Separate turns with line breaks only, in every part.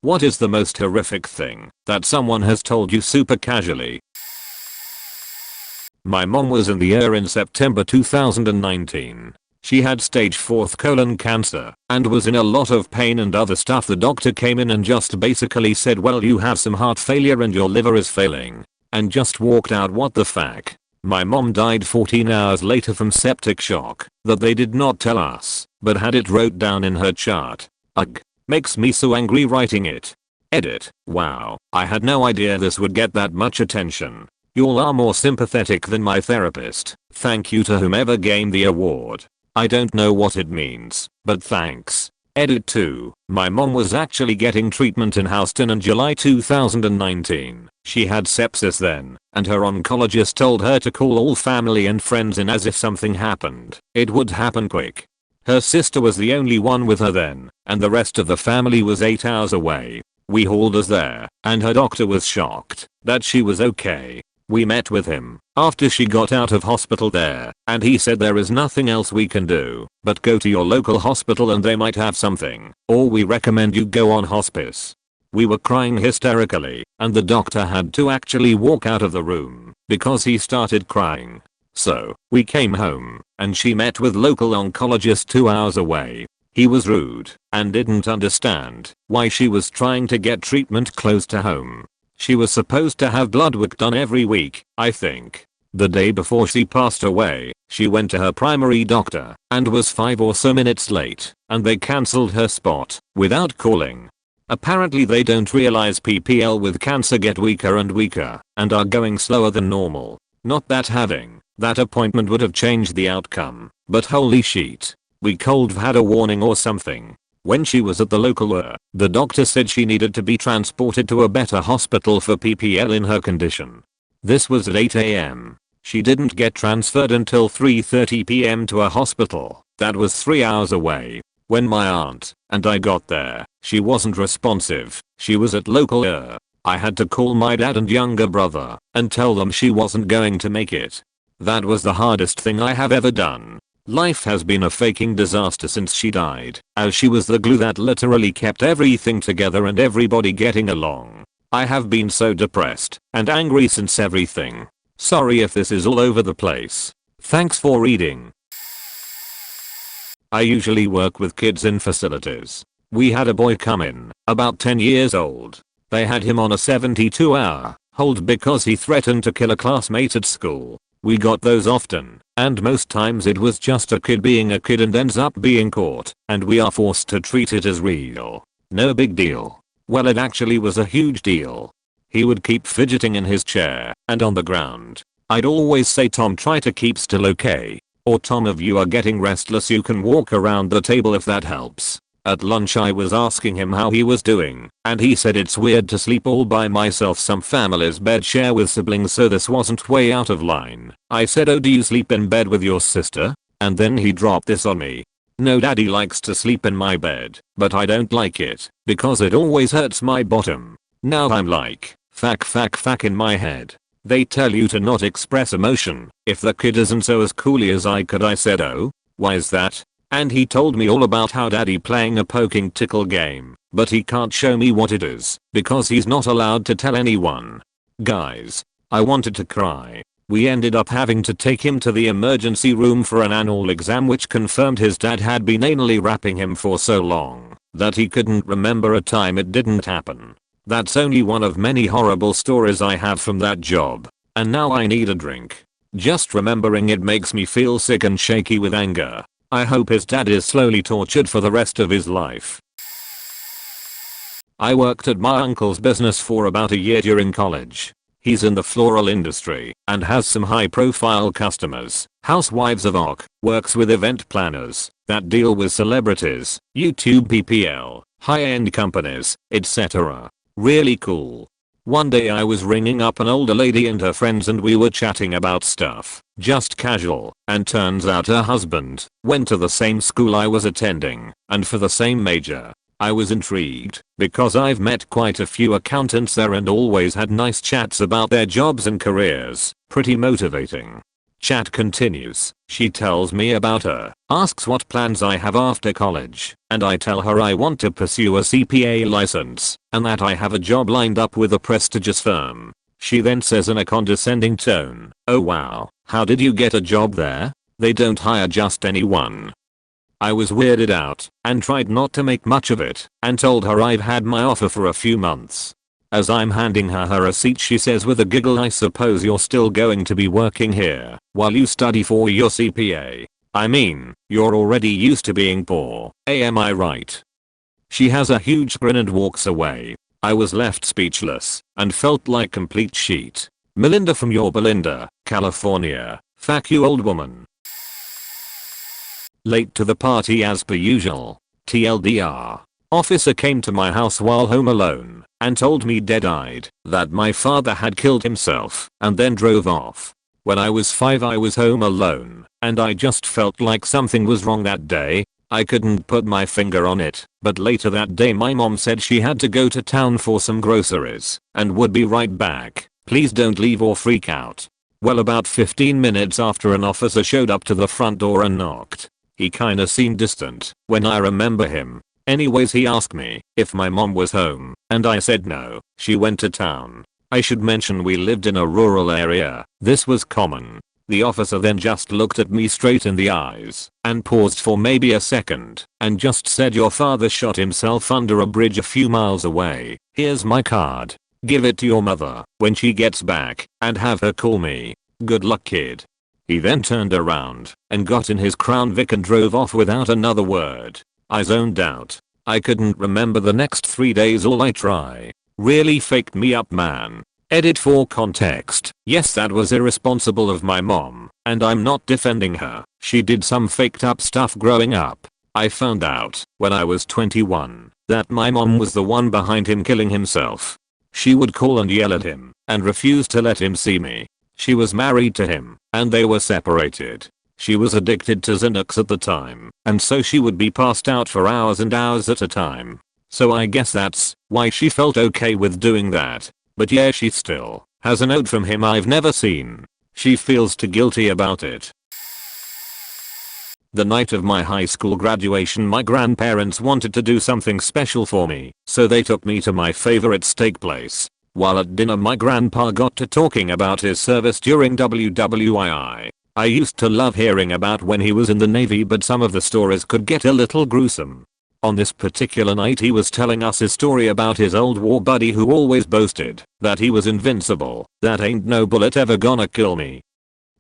What is the most horrific thing that someone has told you super casually? My mom was in the ER in September 2019. She had stage 4th colon cancer and was in a lot of pain and other stuff. The doctor came in and just basically said, well, you have some heart failure and your liver is failing, and just walked out. What the fuck? My mom died 14 hours later from septic shock that they did not tell us, but had it wrote down in her chart. Ugh. Makes me so angry writing it. Edit. Wow, I had no idea this would get that much attention. Y'all are more sympathetic than my therapist. Thank you to whomever gained the award. I don't know what it means, but thanks. Edit 2. My mom was actually getting treatment in Houston in July 2019. She had sepsis then, and her oncologist told her to call all family and friends in as if something happened, it would happen quick. Her sister was the only one with her then, and the rest of the family was 8 hours away. We hauled us there, and her doctor was shocked that she was okay. We met with him after she got out of hospital there, and he said there is nothing else we can do but go to your local hospital and they might have something, or we recommend you go on hospice. We were crying hysterically, and the doctor had to actually walk out of the room because he started crying. So, we came home, and she met with local oncologist 2 hours away. He was rude, and didn't understand why she was trying to get treatment close to home. She was supposed to have blood work done every week, I think. The day before she passed away, she went to her primary doctor, and was 5 or so minutes late, and they cancelled her spot, without calling. Apparently they don't realize PPL with cancer get weaker and weaker, and are going slower than normal. Not that having that appointment would have changed the outcome, but holy shit. We could've had a warning or something. When she was at the local the doctor said she needed to be transported to a better hospital for PPL in her condition. This was at 8 AM. She didn't get transferred until 3:30 PM to a hospital that was 3 hours away. When my aunt and I got there, she wasn't responsive. She was at local I had to call my dad and younger brother and tell them she wasn't going to make it. That was the hardest thing I have ever done. Life has been a fucking disaster since she died, as she was the glue that literally kept everything together and everybody getting along. I have been so depressed and angry since everything. Sorry if this is all over the place. Thanks for reading. I usually work with kids in facilities. We had a boy come in, about 10 years old. They had him on a 72-hour hold because he threatened to kill a classmate at school. We got those often, and most times it was just a kid being a kid and ends up being caught, and we are forced to treat it as real. No big deal. Well, it actually was a huge deal. He would keep fidgeting in his chair and on the ground. I'd always say, Tom, try to keep still, okay? Or Tom, if you are getting restless you can walk around the table if that helps. At lunch I was asking him how he was doing, and he said it's weird to sleep all by myself. Some families bed share with siblings, so this wasn't way out of line. I said, oh, do you sleep in bed with your sister? And then he dropped this on me. No, daddy likes to sleep in my bed, but I don't like it, because it always hurts my bottom. Now I'm like, fuck in my head. They tell you to not express emotion if the kid isn't so as coolly as I could. I said, oh, why is that? And he told me all about how daddy playing a poking tickle game, but he can't show me what it is because he's not allowed to tell anyone. Guys, I wanted to cry. We ended up having to take him to the emergency room for an anal exam, which confirmed his dad had been anally wrapping him for so long that he couldn't remember a time it didn't happen. That's only one of many horrible stories I have from that job. And now I need a drink. Just remembering it makes me feel sick and shaky with anger. I hope his dad is slowly tortured for the rest of his life. I worked at my uncle's business for about a year during college. He's in the floral industry and has some high profile customers. Housewives of Ock, works with event planners that deal with celebrities, YouTube PPL, high-end companies, etc. Really cool. One day I was ringing up an older lady and her friends and we were chatting about stuff, just casual, and turns out her husband went to the same school I was attending and for the same major. I was intrigued because I've met quite a few accountants there and always had nice chats about their jobs and careers. Pretty motivating. Chat continues. She tells me about her, asks what plans I have after college, and I tell her I want to pursue a CPA license, and that I have a job lined up with a prestigious firm. She then says in a condescending tone, "Oh wow, how did you get a job there? They don't hire just anyone." I was weirded out, and tried not to make much of it, and told her I've had my offer for a few months. As I'm handing her receipt, she says with a giggle, "I suppose you're still going to be working here while you study for your CPA. I mean, you're already used to being poor, am I right?" She has a huge grin and walks away. I was left speechless and felt like complete shit. Melinda from Yorba Linda, California. Fuck you, old woman. Late to the party as per usual. TLDR. Officer came to my house while home alone and told me dead-eyed that my father had killed himself and then drove off. When I was 5 I was home alone and I just felt like something was wrong that day. I couldn't put my finger on it, but later that day my mom said she had to go to town for some groceries and would be right back. Please don't leave or freak out. Well, about 15 minutes after, an officer showed up to the front door and knocked. He kinda seemed distant when I remember him. Anyways, he asked me if my mom was home, and I said no, she went to town. I should mention we lived in a rural area. This was common. The officer then just looked at me straight in the eyes and paused for maybe a second and just said, "Your father shot himself under a bridge a few miles away. Here's my card. Give it to your mother when she gets back and have her call me. Good luck, kid." He then turned around and got in his Crown Vic and drove off without another word. I zoned out. I couldn't remember the next 3 days. All I try. Really faked me up, man. Edit for context. Yes, that was irresponsible of my mom, and I'm not defending her. She did some faked up stuff growing up. I found out when I was 21 that my mom was the one behind him killing himself. She would call and yell at him and refuse to let him see me. She was married to him and they were separated. She was addicted to Xanax at the time, and so she would be passed out for hours and hours at a time. So I guess that's why she felt okay with doing that. But yeah, she still has a note from him I've never seen. She feels too guilty about it. The night of my high school graduation, my grandparents wanted to do something special for me, so they took me to my favorite steak place. While at dinner, my grandpa got to talking about his service during WWII. I used to love hearing about when he was in the Navy, but some of the stories could get a little gruesome. On this particular night, he was telling us his story about his old war buddy who always boasted that he was invincible, that ain't no bullet ever gonna kill me.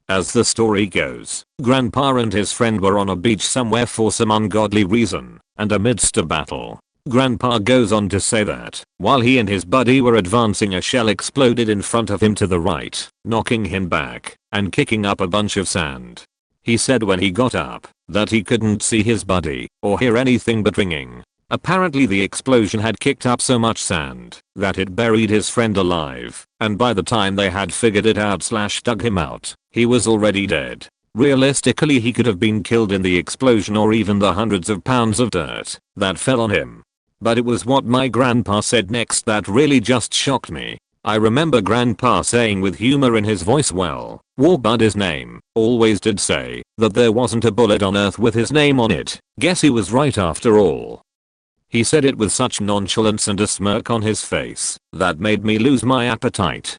As the story goes, Grandpa and his friend were on a beach somewhere for some ungodly reason, and amidst a battle, Grandpa goes on to say that while he and his buddy were advancing, a shell exploded in front of him to the right, knocking him back and kicking up a bunch of sand. He said when he got up that he couldn't see his buddy or hear anything but ringing. Apparently the explosion had kicked up so much sand that it buried his friend alive, and by the time they had figured it out / dug him out, he was already dead. Realistically, he could have been killed in the explosion or even the hundreds of pounds of dirt that fell on him. But it was what my grandpa said next that really just shocked me. I remember Grandpa saying with humor in his voice, "Well, War Buddy's name always did say that there wasn't a bullet on earth with his name on it. Guess he was right after all." He said it with such nonchalance and a smirk on his face that made me lose my appetite.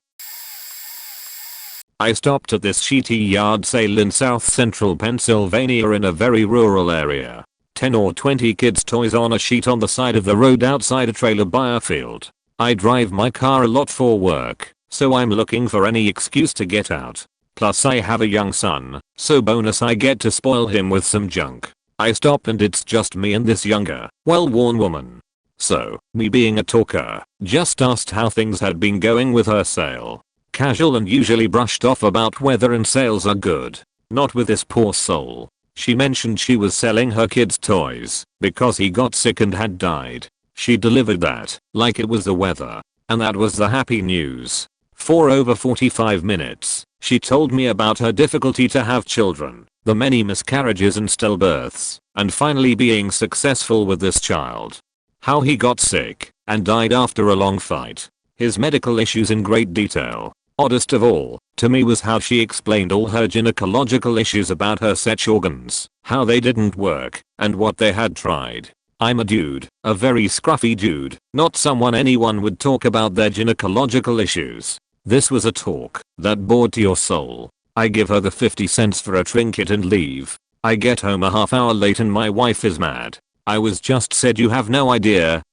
I stopped at this shitty yard sale in South Central Pennsylvania in a very rural area. 10 or 20 kids' toys on a sheet on the side of the road outside a trailer by a field. I drive my car a lot for work, so I'm looking for any excuse to get out. Plus I have a young son, so bonus I get to spoil him with some junk. I stop and it's just me and this younger, well-worn woman. So, me being a talker, just asked how things had been going with her sale. Casual and usually brushed off about weather and sales are good. Not with this poor soul. She mentioned she was selling her kid's toys because he got sick and had died. She delivered that like it was the weather, and that was the happy news. For over 45 minutes, she told me about her difficulty to have children, the many miscarriages and stillbirths, and finally being successful with this child. How he got sick and died after a long fight. His medical issues in great detail. Oddest of all, to me, was how she explained all her gynecological issues about her sex organs, how they didn't work, and what they had tried. I'm a dude, a very scruffy dude, not someone anyone would talk about their gynecological issues. This was a talk that bored to your soul. I give her the 50 cents for a trinket and leave. I get home a half hour late and my wife is mad. I was just said you have no idea.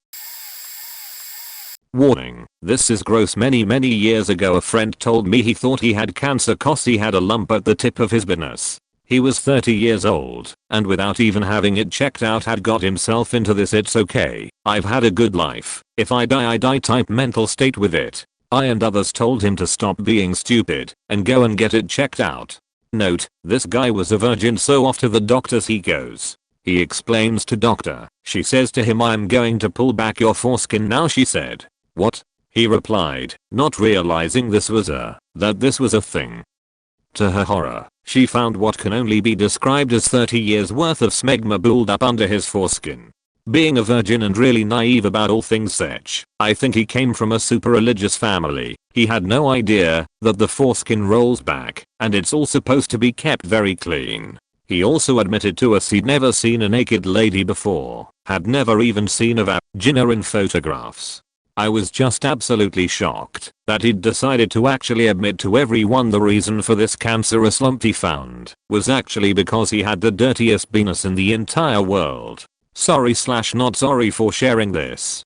Warning, this is gross. Many years ago a friend told me he thought he had cancer cause he had a lump at the tip of his penis. He was 30 years old, and without even having it checked out had got himself into this "it's okay, I've had a good life, if I die type mental state with it. I and others told him to stop being stupid and go and get it checked out. Note, this guy was a virgin, so off to the doctors he goes. He explains to doctor, she says to him, I'm going to pull back your foreskin now. She said, what? He replied, not realizing this was a thing. To her horror, she found what can only be described as 30 years worth of smegma build up under his foreskin. Being a virgin and really naive about all things such, I think he came from a super religious family. He had no idea that the foreskin rolls back and it's all supposed to be kept very clean. He also admitted to us he'd never seen a naked lady before, had never even seen a vagina in photographs. I was just absolutely shocked that he'd decided to actually admit to everyone the reason for this cancerous lump he found was actually because he had the dirtiest penis in the entire world. Sorry/not sorry for sharing this.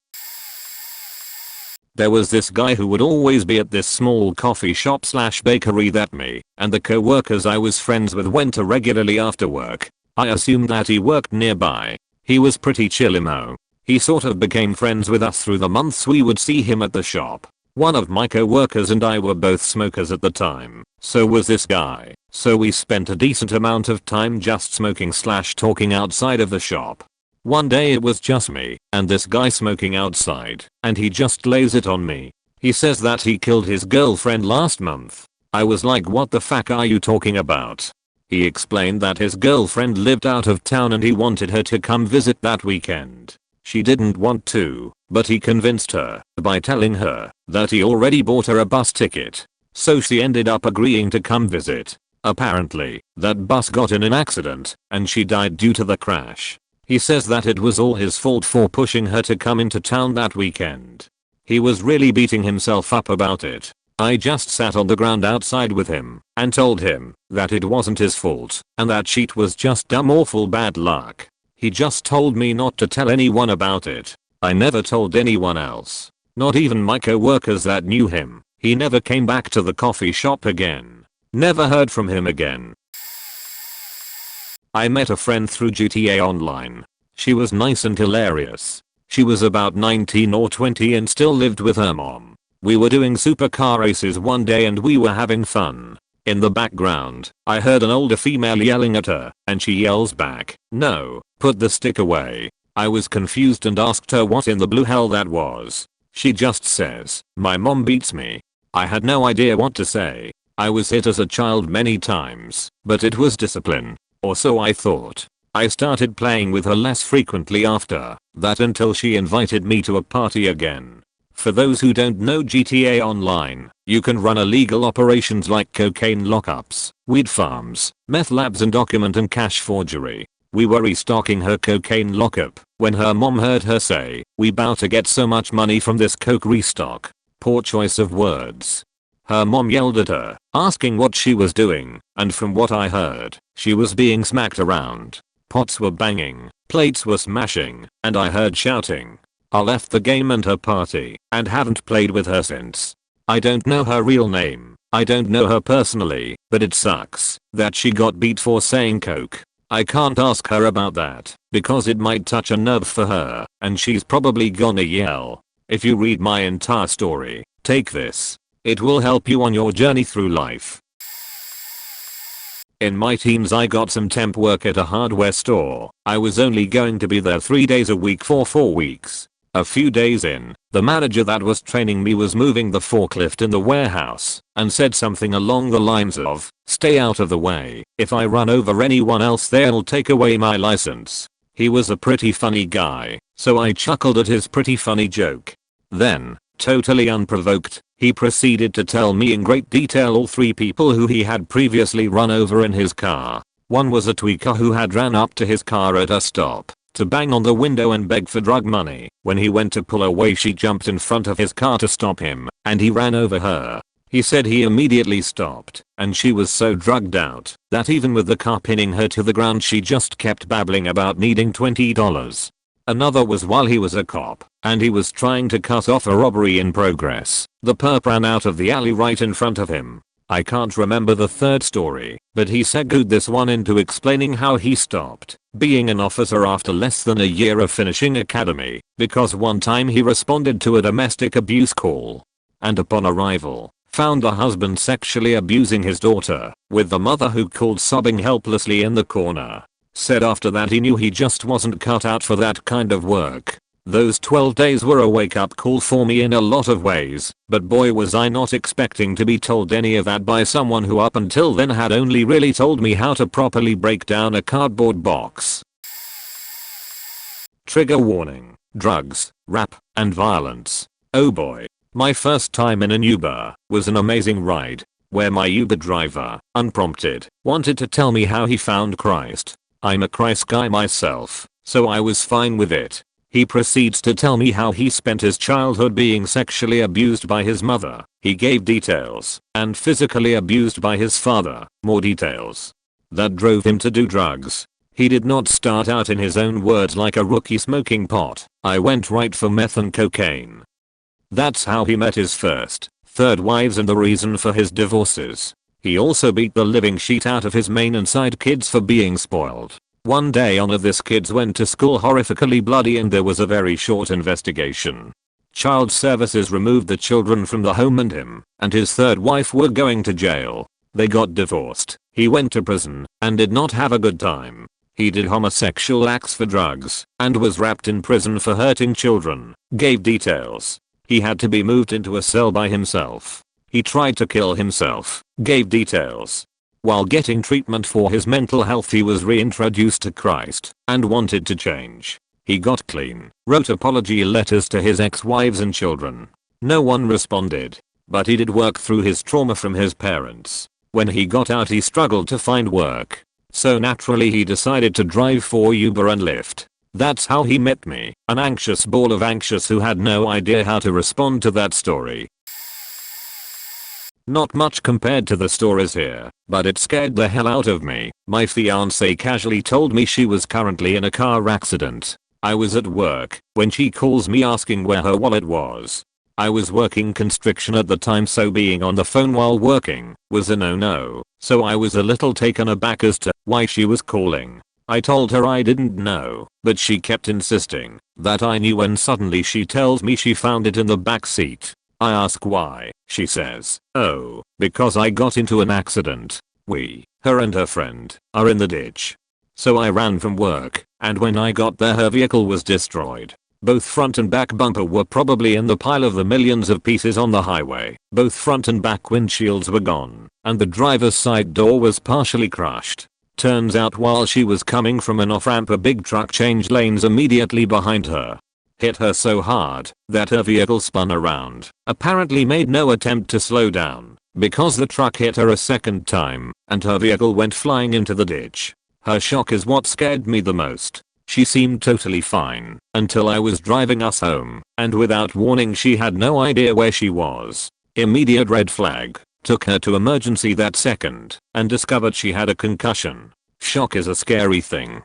There was this guy who would always be at this small coffee shop/bakery that me and the co-workers I was friends with went to regularly after work. I assumed that he worked nearby. He was pretty chillimo. He sort of became friends with us through the months we would see him at the shop. One of my co-workers and I were both smokers at the time, so was this guy, so we spent a decent amount of time just smoking/talking outside of the shop. One day it was just me and this guy smoking outside, and he just lays it on me. He says that he killed his girlfriend last month. I was like, what the fuck are you talking about? He explained that his girlfriend lived out of town and he wanted her to come visit that weekend. She didn't want to, but he convinced her by telling her that he already bought her a bus ticket. So she ended up agreeing to come visit. Apparently, that bus got in an accident and she died due to the crash. He says that it was all his fault for pushing her to come into town that weekend. He was really beating himself up about it. I just sat on the ground outside with him and told him that it wasn't his fault and that shit was just dumb awful bad luck. He just told me not to tell anyone about it. I never told anyone else. Not even my co-workers that knew him. He never came back to the coffee shop again. Never heard from him again. I met a friend through GTA Online. She was nice and hilarious. She was about 19 or 20 and still lived with her mom. We were doing supercar races one day and we were having fun. In the background, I heard an older female yelling at her, and she yells back, "No, put the stick away." I was confused and asked her what in the blue hell that was. She just says, "My mom beats me." I had no idea what to say. I was hit as a child many times, but it was discipline. Or so I thought. I started playing with her less frequently after that until she invited me to a party again. For those who don't know GTA Online, you can run illegal operations like cocaine lockups, weed farms, meth labs and document and cash forgery. We were restocking her cocaine lockup when her mom heard her say, "We bout to get so much money from this coke restock." Poor choice of words. Her mom yelled at her, asking what she was doing, and from what I heard, she was being smacked around. Pots were banging, plates were smashing, and I heard shouting. I left the game and her party, and haven't played with her since. I don't know her real name, I don't know her personally, but it sucks that she got beat for saying coke. I can't ask her about that, because it might touch a nerve for her, and she's probably gonna yell. If you read my entire story, take this. It will help you on your journey through life. In my teens I got some temp work at a hardware store. I was only going to be there 3 days a week for 4 weeks. A few days in, the manager that was training me was moving the forklift in the warehouse and said something along the lines of, "Stay out of the way. If I run over anyone else they'll take away my license." He was a pretty funny guy, so I chuckled at his pretty funny joke. Then, totally unprovoked, He proceeded to tell me in great detail all 3 people who he had previously run over in his car. One was a tweaker who had ran up to his car at a stop to bang on the window and beg for drug money. When he went to pull away, she jumped in front of his car to stop him, and he ran over her. He said he immediately stopped, and she was so drugged out that even with the car pinning her to the ground she just kept babbling about needing $20. Another was while he was a cop, and he was trying to cut off a robbery in progress. The perp ran out of the alley right in front of him. I can't remember the third story, but he segued this one into explaining how he stopped being an officer after less than a year of finishing academy because one time he responded to a domestic abuse call and upon arrival found the husband sexually abusing his daughter, with the mother who called sobbing helplessly in the corner. Said after that he knew he just wasn't cut out for that kind of work. Those 12 days were a wake-up call for me in a lot of ways, but boy was I not expecting to be told any of that by someone who up until then had only really told me how to properly break down a cardboard box. Trigger warning: drugs, rap, and violence. Oh boy. My first time in an Uber was an amazing ride, where my Uber driver, unprompted, wanted to tell me how he found Christ. I'm a Christ guy myself, so I was fine with it. He proceeds to tell me how he spent his childhood being sexually abused by his mother. He gave details, and physically abused by his father, more details. That drove him to do drugs. He did not start out, in his own words, like a rookie smoking pot. I went right for meth and cocaine. That's how he met his first, third wives and the reason for his divorces. He also beat the living shit out of his main and side kids for being spoiled. One day one of his kids went to school horrifically bloody and there was a very short investigation. Child services removed the children from the home and him and his third wife were going to jail. They got divorced. He went to prison and did not have a good time. He did homosexual acts for drugs and was wrapped in prison for hurting children. Gave details. He had to be moved into a cell by himself. He tried to kill himself. Gave details. While getting treatment for his mental health he was reintroduced to Christ and wanted to change. He got clean, wrote apology letters to his ex-wives and children. No one responded, but he did work through his trauma from his parents. When he got out he struggled to find work, so naturally he decided to drive for Uber and Lyft. That's how he met me, an anxious ball of anxious who had no idea how to respond to that story. Not much compared to the stories here, but it scared the hell out of me. My fiance casually told me she was currently in a car accident. I was at work when she calls me asking where her wallet was. I was working constriction at the time, so being on the phone while working was a no-no, so I was a little taken aback as to why she was calling. I told her I didn't know, but she kept insisting that I knew and suddenly she tells me she found it in the back seat. I ask why. She says, "Oh, because I got into an accident. Her and her friend, are in the ditch." So I ran from work, and when I got there her vehicle was destroyed. Both front and back bumper were probably in the pile of the millions of pieces on the highway. Both front and back windshields were gone, and the driver's side door was partially crushed. Turns out while she was coming from an off-ramp a big truck changed lanes immediately behind her. Hit her so hard that her vehicle spun around, apparently made no attempt to slow down, because the truck hit her a second time, and her vehicle went flying into the ditch. Her shock is what scared me the most. She seemed totally fine until I was driving us home, and without warning she had no idea where she was. Immediate red flag. Took her to emergency that second and discovered she had a concussion. Shock is a scary thing.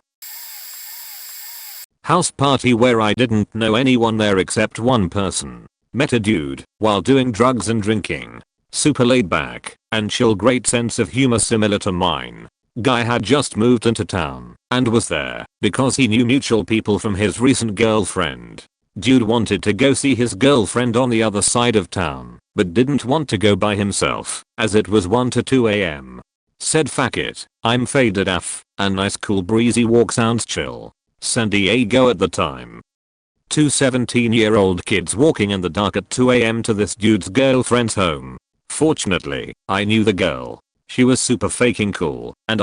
House party where I didn't know anyone there except one person. Met a dude while doing drugs and drinking. Super laid back and chill, great sense of humor similar to mine. Guy had just moved into town and was there because he knew mutual people from his recent girlfriend. Dude wanted to go see his girlfriend on the other side of town, but didn't want to go by himself as it was 1 to 2 AM. Said fuck it, I'm faded af, a nice cool breezy walk sounds chill. San Diego at the time. Two 17-year-old kids walking in the dark at 2 AM to this dude's girlfriend's home. Fortunately, I knew the girl. She was super faking cool, and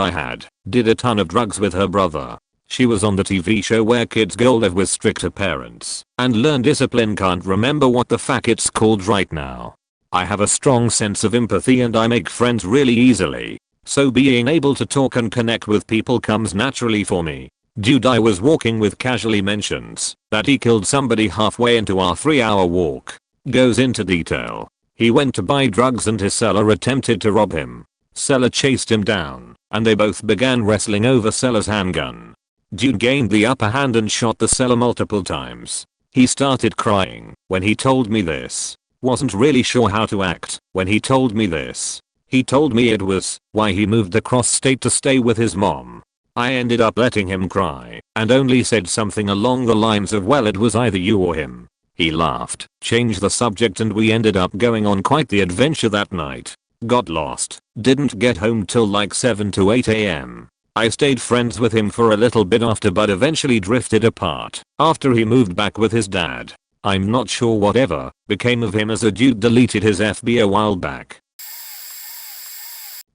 did a ton of drugs with her brother. She was on the TV show where kids go live with stricter parents and learn discipline. Can't remember what the fuck it's called right now. I have a strong sense of empathy and I make friends really easily. So being able to talk and connect with people comes naturally for me. Dude I was walking with casually mentions that he killed somebody halfway into our 3-hour walk. Goes into detail. He went to buy drugs and his seller attempted to rob him. Seller chased him down and they both began wrestling over seller's handgun. Dude gained the upper hand and shot the seller multiple times. He started crying when he told me this. Wasn't really sure how to act when he told me this. He told me it was why he moved across state to stay with his mom. I ended up letting him cry and only said something along the lines of well it was either you or him. He laughed, changed the subject and we ended up going on quite the adventure that night. Got lost, didn't get home till like 7 to 8 am. I stayed friends with him for a little bit after but eventually drifted apart after he moved back with his dad. I'm not sure whatever became of him as a dude deleted his FB a while back.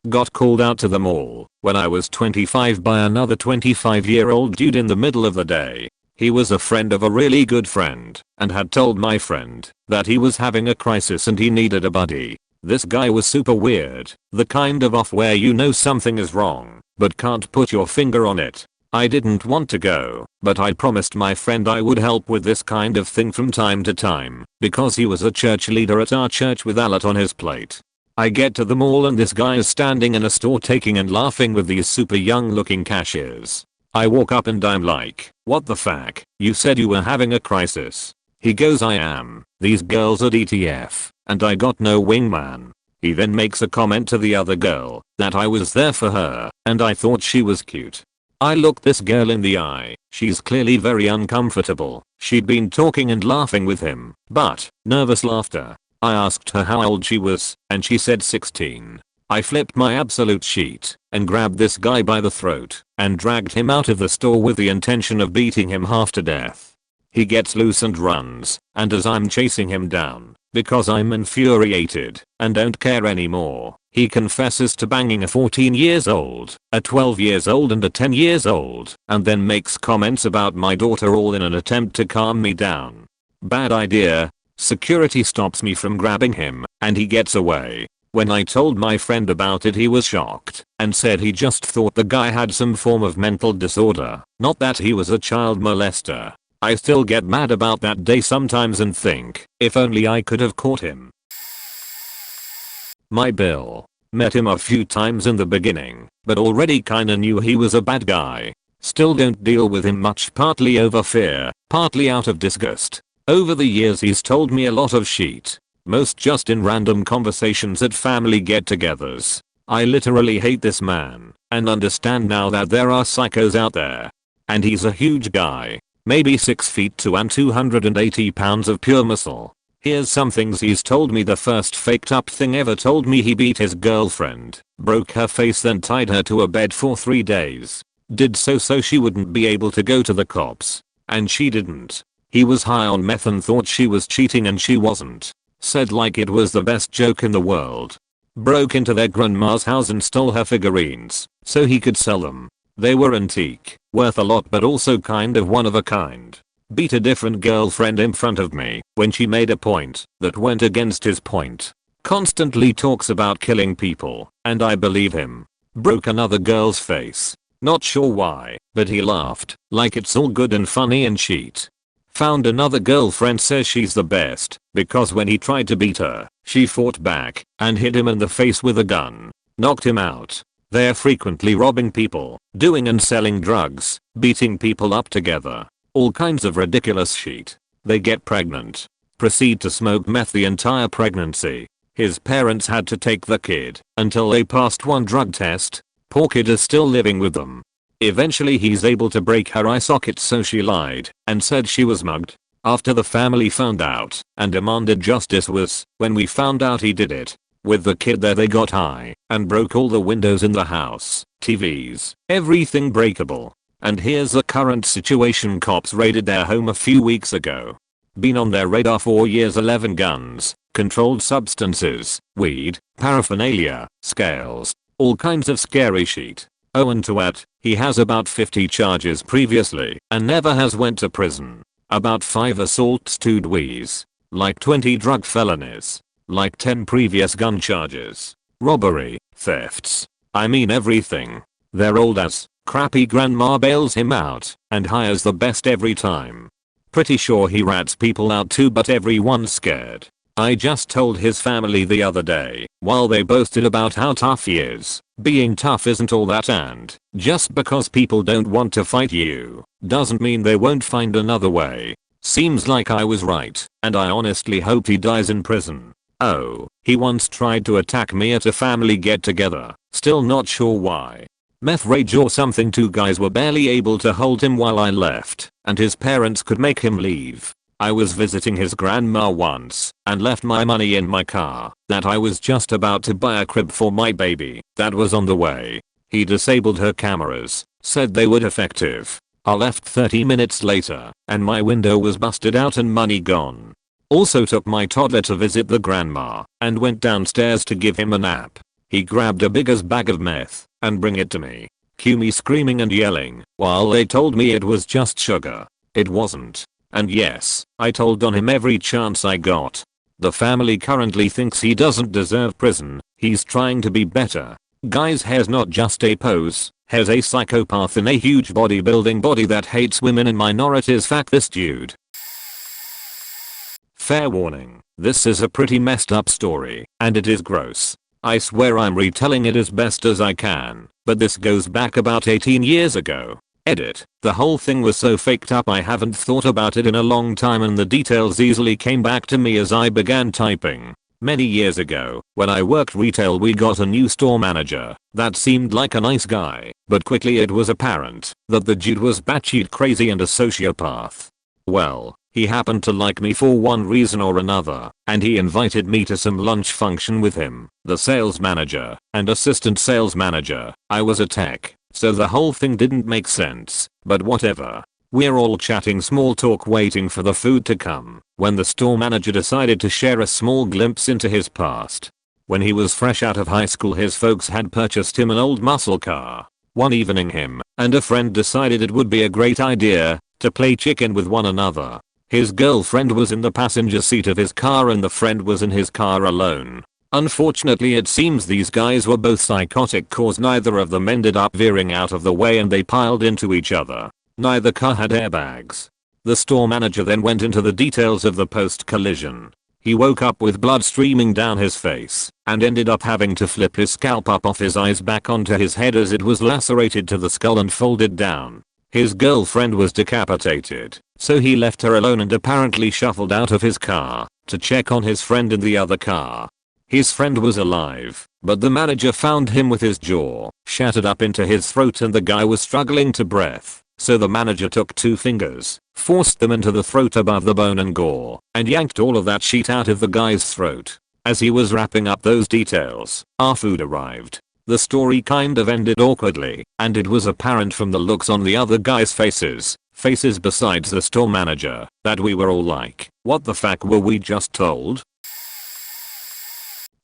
Got called out to the mall when I was 25 by another 25-year-old dude in the middle of the day. He was a friend of a really good friend and had told my friend that he was having a crisis and he needed a buddy. This guy was super weird, the kind of off where you know something is wrong but can't put your finger on it. I didn't want to go, but I promised my friend I would help with this kind of thing from time to time because he was a church leader at our church with a lot on his plate. I get to the mall and this guy is standing in a store taking and laughing with these super young looking cashiers. I walk up and I'm like, what the fuck, you said you were having a crisis. He goes I am, these girls are DTF, and I got no wingman. He then makes a comment to the other girl that I was there for her and I thought she was cute. I look this girl in the eye, she's clearly very uncomfortable. She'd been talking and laughing with him, but nervous laughter. I asked her how old she was, and she said 16. I flipped my absolute sheet and grabbed this guy by the throat and dragged him out of the store with the intention of beating him half to death. He gets loose and runs, and as I'm chasing him down, because I'm infuriated and don't care anymore, he confesses to banging a 14 years old, a 12 years old and a 10 years old, and then makes comments about my daughter all in an attempt to calm me down. Bad idea. Security stops me from grabbing him and he gets away. When I told my friend about it he was shocked and said he just thought the guy had some form of mental disorder, not that he was a child molester. I still get mad about that day sometimes and think, if only I could have caught him. My Bill. Met him a few times in the beginning, but already kinda knew he was a bad guy. Still don't deal with him much, partly over fear, partly out of disgust. Over the years he's told me a lot of shit. Most just in random conversations at family get-togethers. I literally hate this man and understand now that there are psychos out there. And he's a huge guy. Maybe 6 feet 2 and 280 pounds of pure muscle. Here's some things he's told me. The first faked up thing ever told me he beat his girlfriend, broke her face then tied her to a bed for 3 days. Did so she wouldn't be able to go to the cops. And she didn't. He was high on meth and thought she was cheating and she wasn't. Said like it was the best joke in the world. Broke into their grandma's house and stole her figurines so he could sell them. They were antique, worth a lot but also kind of one of a kind. Beat a different girlfriend in front of me when she made a point that went against his point. Constantly talks about killing people, and I believe him. Broke another girl's face. Not sure why, but he laughed like it's all good and funny and shit. Found another girlfriend, says she's the best because when he tried to beat her, she fought back and hit him in the face with a gun. Knocked him out. They're frequently robbing people, doing and selling drugs, beating people up together. All kinds of ridiculous shit. They get pregnant. Proceed to smoke meth the entire pregnancy. His parents had to take the kid until they passed one drug test. Poor kid is still living with them. Eventually he's able to break her eye socket so she lied and said she was mugged. After the family found out and demanded justice was when we found out he did it. With the kid there they got high and broke all the windows in the house, TVs, everything breakable. And here's the current situation. Cops raided their home a few weeks ago. Been on their radar for years. 11 guns, controlled substances, weed, paraphernalia, scales, all kinds of scary shit. Oh, and to add, he has about 50 charges previously and never has went to prison. About 5 assaults, 2 dwees, like 20 drug felonies. like 10 previous gun charges, robbery, thefts. I mean everything. Their old ass, crappy grandma bails him out and hires the best every time. Pretty sure he rats people out too, but everyone's scared. I just told his family the other day, while they boasted about how tough he is. Being tough isn't all that, and just because people don't want to fight you doesn't mean they won't find another way. Seems like I was right, and I honestly hope he dies in prison. Oh, he once tried to attack me at a family get-together, still not sure why. Meth rage or something. 2 guys were barely able to hold him while I left, and his parents could make him leave. I was visiting his grandma once and left my money in my car that I was just about to buy a crib for my baby that was on the way. He disabled her cameras, said they were defective. I left 30 minutes later and my window was busted out and money gone. Also took my toddler to visit the grandma and went downstairs to give him a nap. He grabbed a big ass bag of meth and bring it to me. Cue me screaming and yelling while they told me it was just sugar. It wasn't. And yes, I told on him every chance I got. The family currently thinks he doesn't deserve prison. He's trying to be better. Guys, hair's not just a pose. Hair's a psychopath in a huge bodybuilding body that hates women and minorities. Fuck this dude. Fair warning, this is a pretty messed up story, and it is gross. I swear I'm retelling it as best as I can, but this goes back about 18 years ago. Edit. The whole thing was so faked up I haven't thought about it in a long time, and the details easily came back to me as I began typing. Many years ago, when I worked retail, we got a new store manager that seemed like a nice guy, but quickly it was apparent that the dude was batshit crazy and a sociopath. Well, he happened to like me for one reason or another, and he invited me to some lunch function with him, the sales manager, and assistant sales manager. I was a tech, so the whole thing didn't make sense, but whatever. We're all chatting small talk waiting for the food to come, when the store manager decided to share a small glimpse into his past. When he was fresh out of high school, his folks had purchased him an old muscle car. One evening him and a friend decided it would be a great idea to play chicken with one another. His girlfriend was in the passenger seat of his car and the friend was in his car alone. Unfortunately, it seems these guys were both psychotic, cause neither of them ended up veering out of the way and they piled into each other. Neither car had airbags. The store manager then went into the details of the post-collision. He woke up with blood streaming down his face and ended up having to flip his scalp up off his eyes back onto his head as it was lacerated to the skull and folded down. His girlfriend was decapitated, so he left her alone and apparently shuffled out of his car to check on his friend in the other car. His friend was alive, but the manager found him with his jaw shattered up into his throat and the guy was struggling to breath. So the manager took 2 fingers, forced them into the throat above the bone and gore, and yanked all of that shit out of the guy's throat. As he was wrapping up those details, our food arrived. The story kind of ended awkwardly, and it was apparent from the looks on the other guys' faces besides the store manager, that we were all like, what the fuck were we just told?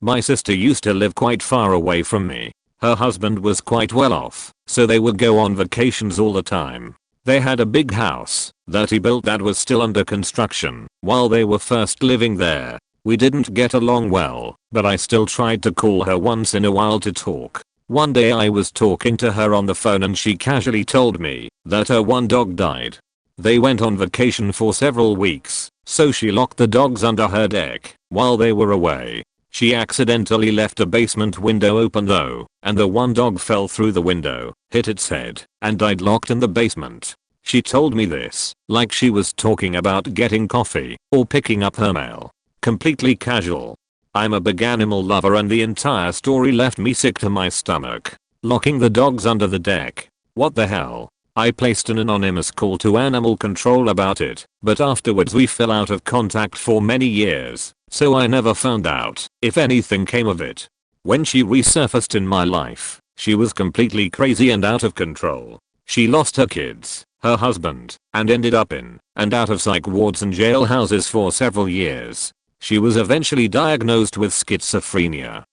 My sister used to live quite far away from me. Her husband was quite well off, so they would go on vacations all the time. They had a big house that he built that was still under construction while they were first living there. We didn't get along well, but I still tried to call her once in a while to talk. One day I was talking to her on the phone and she casually told me that her one dog died. They went on vacation for several weeks, so she locked the dogs under her deck while they were away. She accidentally left a basement window open though, and the one dog fell through the window, hit its head, and died locked in the basement. She told me this like she was talking about getting coffee or picking up her mail. Completely casual. I'm a big animal lover and the entire story left me sick to my stomach. Locking the dogs under the deck. What the hell? I placed an anonymous call to animal control about it, but afterwards we fell out of contact for many years, so I never found out if anything came of it. When she resurfaced in my life, she was completely crazy and out of control. She lost her kids, her husband, and ended up in and out of psych wards and jailhouses for several years. She was eventually diagnosed with schizophrenia.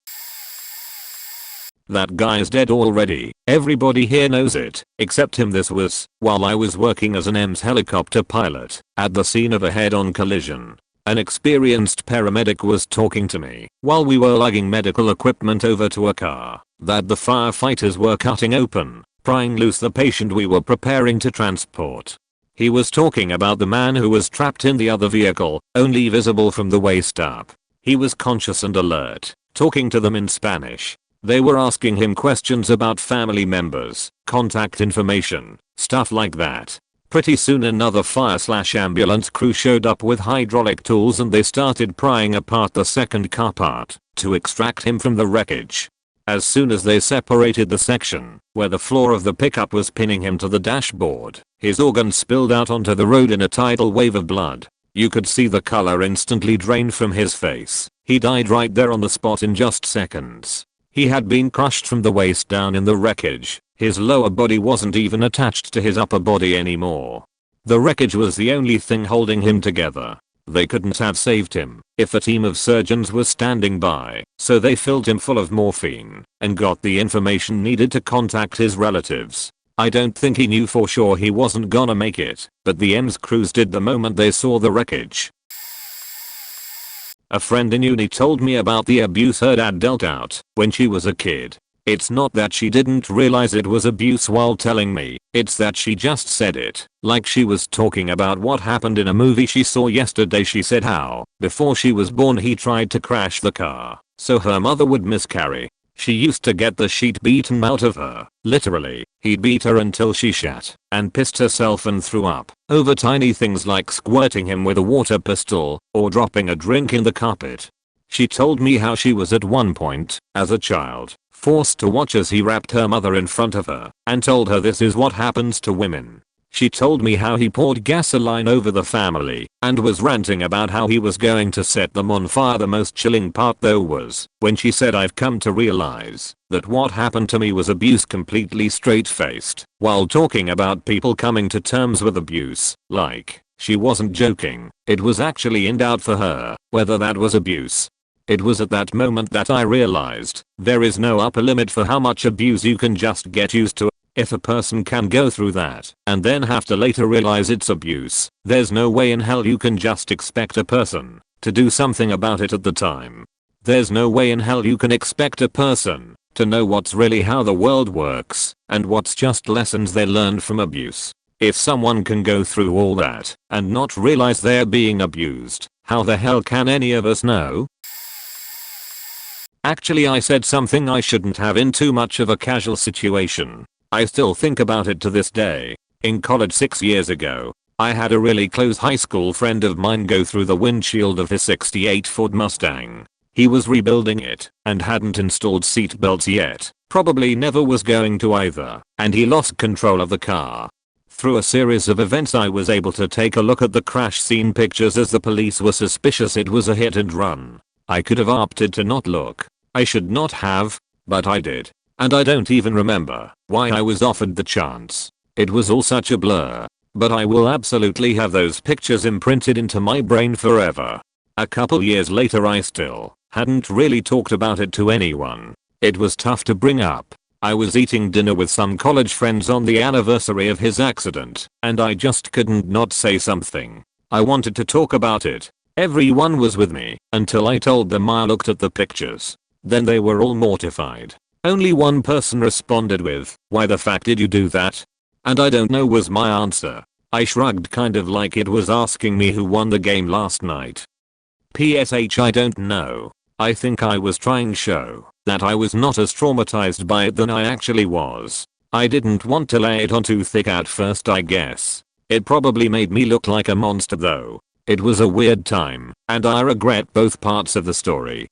That guy's dead already. Everybody here knows it, except him. This was while I was working as an EMS helicopter pilot at the scene of a head-on collision. An experienced paramedic was talking to me while we were lugging medical equipment over to a car that the firefighters were cutting open, prying loose the patient we were preparing to transport. He was talking about the man who was trapped in the other vehicle, only visible from the waist up. He was conscious and alert, talking to them in Spanish. They were asking him questions about family members, contact information, stuff like that. Pretty soon another fire/ambulance crew showed up with hydraulic tools and they started prying apart the second car part to extract him from the wreckage. As soon as they separated the section where the floor of the pickup was pinning him to the dashboard, his organs spilled out onto the road in a tidal wave of blood. You could see the color instantly drain from his face. He died right there on the spot in just seconds. He had been crushed from the waist down in the wreckage. His lower body wasn't even attached to his upper body anymore. The wreckage was the only thing holding him together. They couldn't have saved him if a team of surgeons was standing by, so they filled him full of morphine and got the information needed to contact his relatives. I don't think he knew for sure he wasn't gonna make it, but the EMS crews did the moment they saw the wreckage. A friend in uni told me about the abuse her dad dealt out when she was a kid. It's not that she didn't realize it was abuse while telling me, it's that she just said it like she was talking about what happened in a movie she saw yesterday. She said how, before she was born, he tried to crash the car so her mother would miscarry. She used to get the sheet beaten out of her. Literally, he'd beat her until she shat and pissed herself and threw up over tiny things like squirting him with a water pistol or dropping a drink in the carpet. She told me how she was at one point, as a child, forced to watch as he rapped her mother in front of her and told her this is what happens to women. She told me how he poured gasoline over the family and was ranting about how he was going to set them on fire. The most chilling part though was when she said, "I've come to realize that what happened to me was abuse," completely straight-faced, while talking about people coming to terms with abuse. Like, she wasn't joking. It was actually in doubt for her whether that was abuse. It was at that moment that I realized there is no upper limit for how much abuse you can just get used to. If a person can go through that and then have to later realize it's abuse, there's no way in hell you can just expect a person to do something about it at the time. There's no way in hell you can expect a person to know what's really how the world works and what's just lessons they learned from abuse. If someone can go through all that and not realize they're being abused, how the hell can any of us know? Actually, I said something I shouldn't have in too much of a casual situation. I still think about it to this day. In college 6 years ago, I had a really close high school friend of mine go through the windshield of his 68 Ford Mustang. He was rebuilding it and hadn't installed seat belts yet, probably never was going to either, and he lost control of the car. Through a series of events I was able to take a look at the crash scene pictures as the police were suspicious it was a hit and run. I could have opted to not look. I should not have, but I did. And I don't even remember why I was offered the chance. It was all such a blur. But I will absolutely have those pictures imprinted into my brain forever. A couple years later I still hadn't really talked about it to anyone. It was tough to bring up. I was eating dinner with some college friends on the anniversary of his accident, and I just couldn't not say something. I wanted to talk about it. Everyone was with me until I told them I looked at the pictures. Then they were all mortified. Only one person responded with, "Why the fuck did you do that?" And I don't know was my answer. I shrugged, kind of like it was asking me who won the game last night. PSH, I don't know. I think I was trying to show that I was not as traumatized by it than I actually was. I didn't want to lay it on too thick at first, I guess. It probably made me look like a monster though. It was a weird time, and I regret both parts of the story.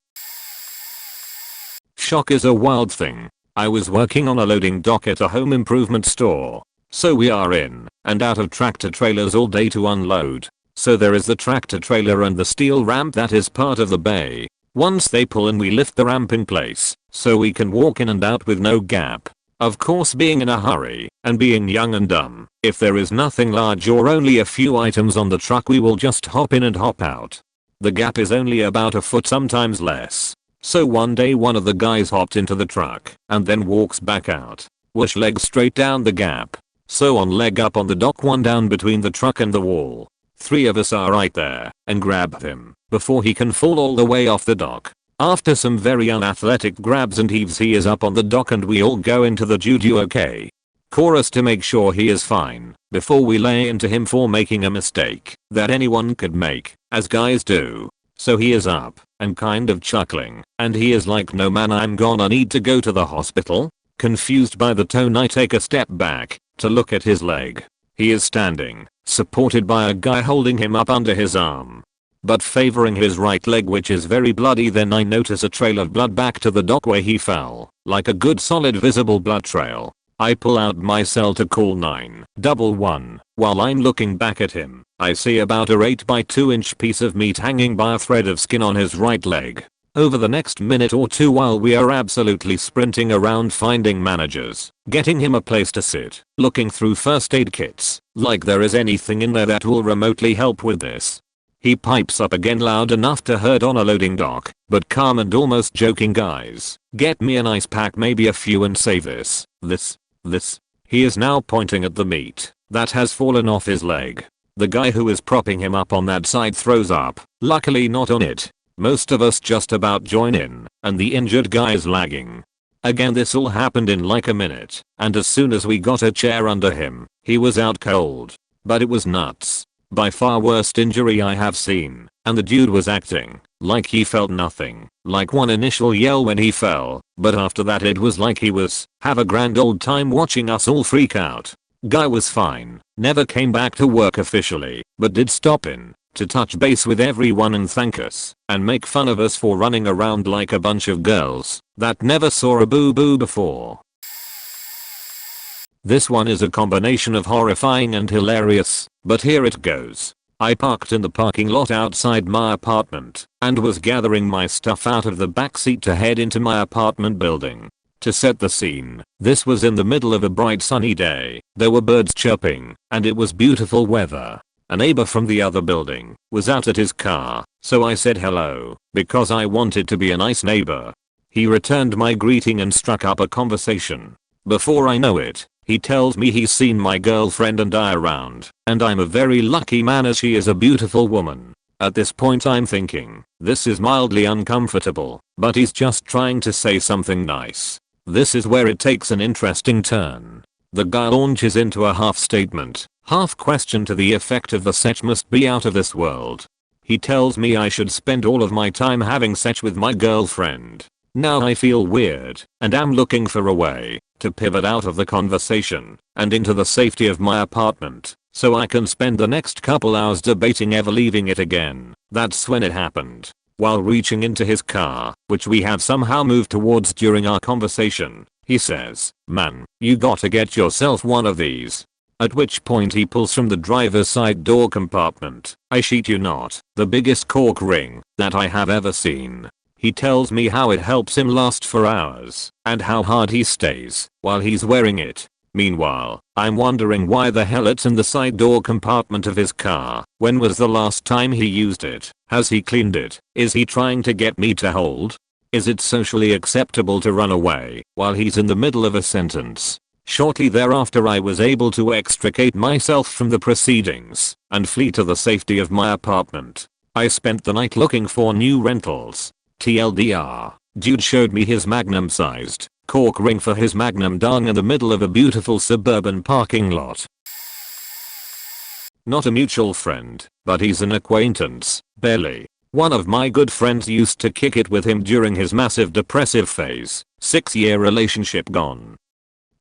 Shock is a wild thing. I was working on a loading dock at a home improvement store. So we are in and out of tractor trailers all day to unload. So there is the tractor trailer and the steel ramp that is part of the bay. Once they pull in, we lift the ramp in place so we can walk in and out with no gap. Of course, being in a hurry and being young and dumb, if there is nothing large or only a few items on the truck, we will just hop in and hop out. The gap is only about a foot, sometimes less. So one day one of the guys hopped into the truck and then walks back out. Whoosh, leg straight down the gap. So on leg up on the dock, one down between the truck and the wall. Three of us are right there and grab him before he can fall all the way off the dock. After some very unathletic grabs and heaves, he is up on the dock and we all go into the "Juju okay?" chorus to make sure he is fine before we lay into him for making a mistake that anyone could make, as guys do. So he is up and kind of chuckling and he is like, "No man, I'm gonna need to go to the hospital." Confused by the tone, I take a step back to look at his leg. He is standing, supported by a guy holding him up under his arm, but favoring his right leg, which is very bloody. Then I notice a trail of blood back to the dock where he fell, like a good solid visible blood trail. I pull out my cell to call 911. While I'm looking back at him, I see about a 8x2-inch piece of meat hanging by a thread of skin on his right leg. Over the next minute or two, while we are absolutely sprinting around finding managers, getting him a place to sit, looking through first aid kits, like there is anything in there that will remotely help with this. He pipes up again loud enough to hurt on a loading dock, but calm and almost joking, "Guys, get me an ice pack, maybe a few, and say this. He is now pointing at the meat that has fallen off his leg. The guy who is propping him up on that side throws up, luckily not on it. Most of us just about join in, and the injured guy is lagging. Again, this all happened in like a minute, and as soon as we got a chair under him, he was out cold. But it was nuts. By far worst injury I have seen, and the dude was acting like he felt nothing, like one initial yell when he fell, but after that it was like he was have a grand old time watching us all freak out. Guy was fine, never came back to work officially, but did stop in to touch base with everyone and thank us, and make fun of us for running around like a bunch of girls that never saw a boo-boo before. This one is a combination of horrifying and hilarious, but here it goes. I parked in the parking lot outside my apartment and was gathering my stuff out of the backseat to head into my apartment building. To set the scene, this was in the middle of a bright sunny day. There were birds chirping and it was beautiful weather. A neighbor from the other building was out at his car, so I said hello because I wanted to be a nice neighbor. He returned my greeting and struck up a conversation. Before I know it, he tells me he's seen my girlfriend and I around, and I'm a very lucky man as she is a beautiful woman. At this point I'm thinking, this is mildly uncomfortable, but he's just trying to say something nice. This is where it takes an interesting turn. The guy launches into a half statement, half question to the effect of, "The sex must be out of this world." He tells me I should spend all of my time having sex with my girlfriend. Now I feel weird and am looking for a way to pivot out of the conversation and into the safety of my apartment so I can spend the next couple hours debating ever leaving it again. That's when it happened. While reaching into his car, which we had somehow moved towards during our conversation, he says, "Man, you gotta get yourself one of these." At which point he pulls from the driver's side door compartment, I shit you not, the biggest cork ring that I have ever seen. He tells me how it helps him last for hours and how hard he stays while he's wearing it. Meanwhile, I'm wondering why the hell it's in the side door compartment of his car. When was the last time he used it? Has he cleaned it? Is he trying to get me to hold? Is it socially acceptable to run away while he's in the middle of a sentence? Shortly thereafter I was able to extricate myself from the proceedings and flee to the safety of my apartment. I spent the night looking for new rentals. TLDR, dude showed me his magnum-sized cork ring for his magnum dong in the middle of a beautiful suburban parking lot. Not a mutual friend, but he's an acquaintance, barely. One of my good friends used to kick it with him during his massive depressive phase. 6-year relationship gone.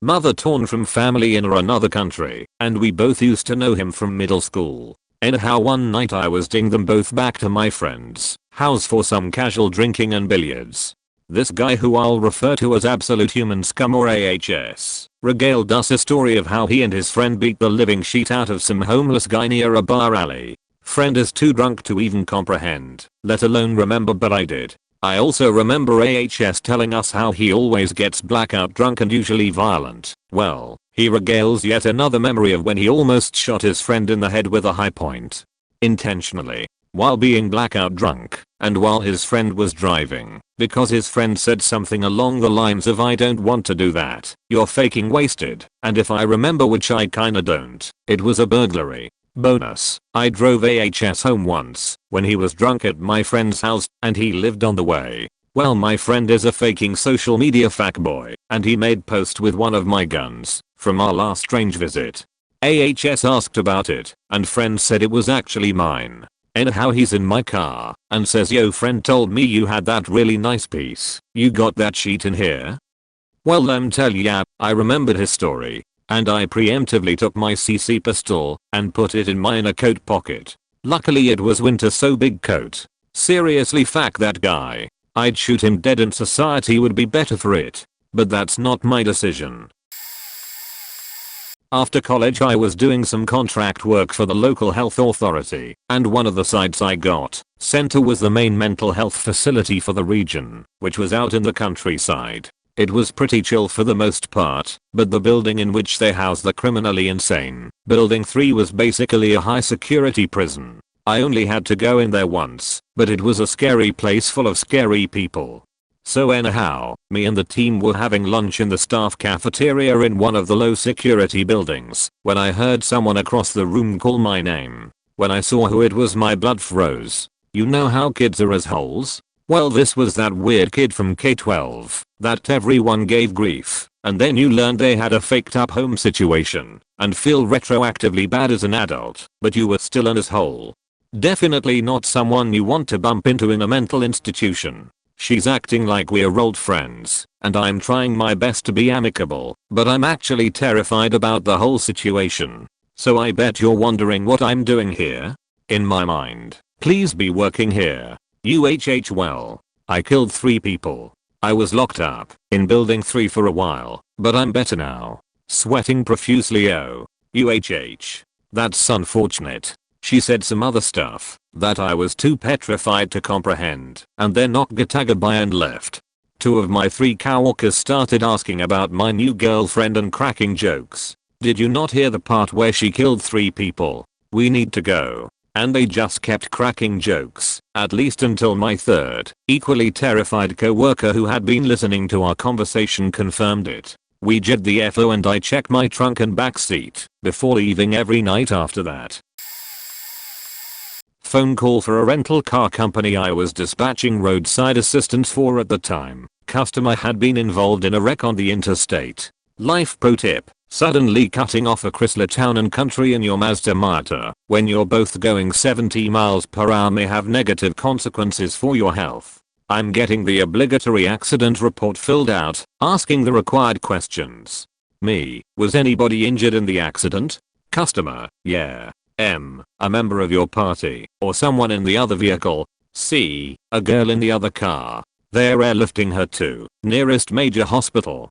Mother torn from family in another country, and we both used to know him from middle school. Anyhow, one night I was ding them both back to my friend's house for some casual drinking and billiards. This guy, who I'll refer to as absolute human scum or AHS, regaled us a story of how he and his friend beat the living shit out of some homeless guy near a bar alley. Friend is too drunk to even comprehend, let alone remember, but I did. I also remember AHS telling us how he always gets blackout drunk and usually violent. Well, he regales yet another memory of when he almost shot his friend in the head with a high point. Intentionally. While being blackout drunk, and while his friend was driving, because his friend said something along the lines of, "I don't want to do that, you're faking wasted," and if I remember, which I kinda don't, it was a burglary. Bonus, I drove AHS home once when he was drunk at my friend's house and he lived on the way. Well, my friend is a faking social media fuckboy and he made post with one of my guns from our last strange visit. AHS asked about it and friend said it was actually mine. Anyhow, he's in my car and says, yo, friend told me you had that really nice piece. You got that sheet in here? Well, tell ya, I remembered his story and I preemptively took my CC pistol and put it in my inner coat pocket. Luckily it was winter, so big coat. Seriously, fuck that guy. I'd shoot him dead and society would be better for it. But that's not my decision. After college I was doing some contract work for the local health authority, and one of the sites I got sent to was the main mental health facility for the region, which was out in the countryside. It was pretty chill for the most part, but the building in which they housed the criminally insane, Building 3, was basically a high security prison. I only had to go in there once, but it was a scary place full of scary people. So anyhow, me and the team were having lunch in the staff cafeteria in one of the low security buildings when I heard someone across the room call my name. When I saw who it was, my blood froze. You know how kids are assholes? Well, this was that weird kid from K-12 that everyone gave grief, and then you learned they had a faked up home situation and feel retroactively bad as an adult, but you were still an asshole. Definitely not someone you want to bump into in a mental institution. She's acting like we're old friends, and I'm trying my best to be amicable, but I'm actually terrified about the whole situation. So I bet you're wondering what I'm doing here. In my mind, please be working here. Well, I killed 3 people. I was locked up in Building 3 for a while, but I'm better now. Sweating profusely. That's unfortunate. She said some other stuff that I was too petrified to comprehend, and then knocked Gataga by and left. 2 of my 3 coworkers started asking about my new girlfriend and cracking jokes. Did you not hear the part where she killed 3 people? We need to go. And they just kept cracking jokes, at least until my 3rd, equally terrified coworker who had been listening to our conversation confirmed it. We jet the FO and I check my trunk and back seat before leaving every night after that. Phone call for a rental car company I was dispatching roadside assistance for at the time. Customer had been involved in a wreck on the interstate. Life pro tip: suddenly cutting off a Chrysler Town & Country in your Mazda Miata when you're both going 70 miles per hour may have negative consequences for your health. I'm getting the obligatory accident report filled out, asking the required questions. Me: was anybody injured in the accident? Customer: yeah. A member of your party or someone in the other vehicle. C: a girl in the other car. They're airlifting her to nearest major hospital.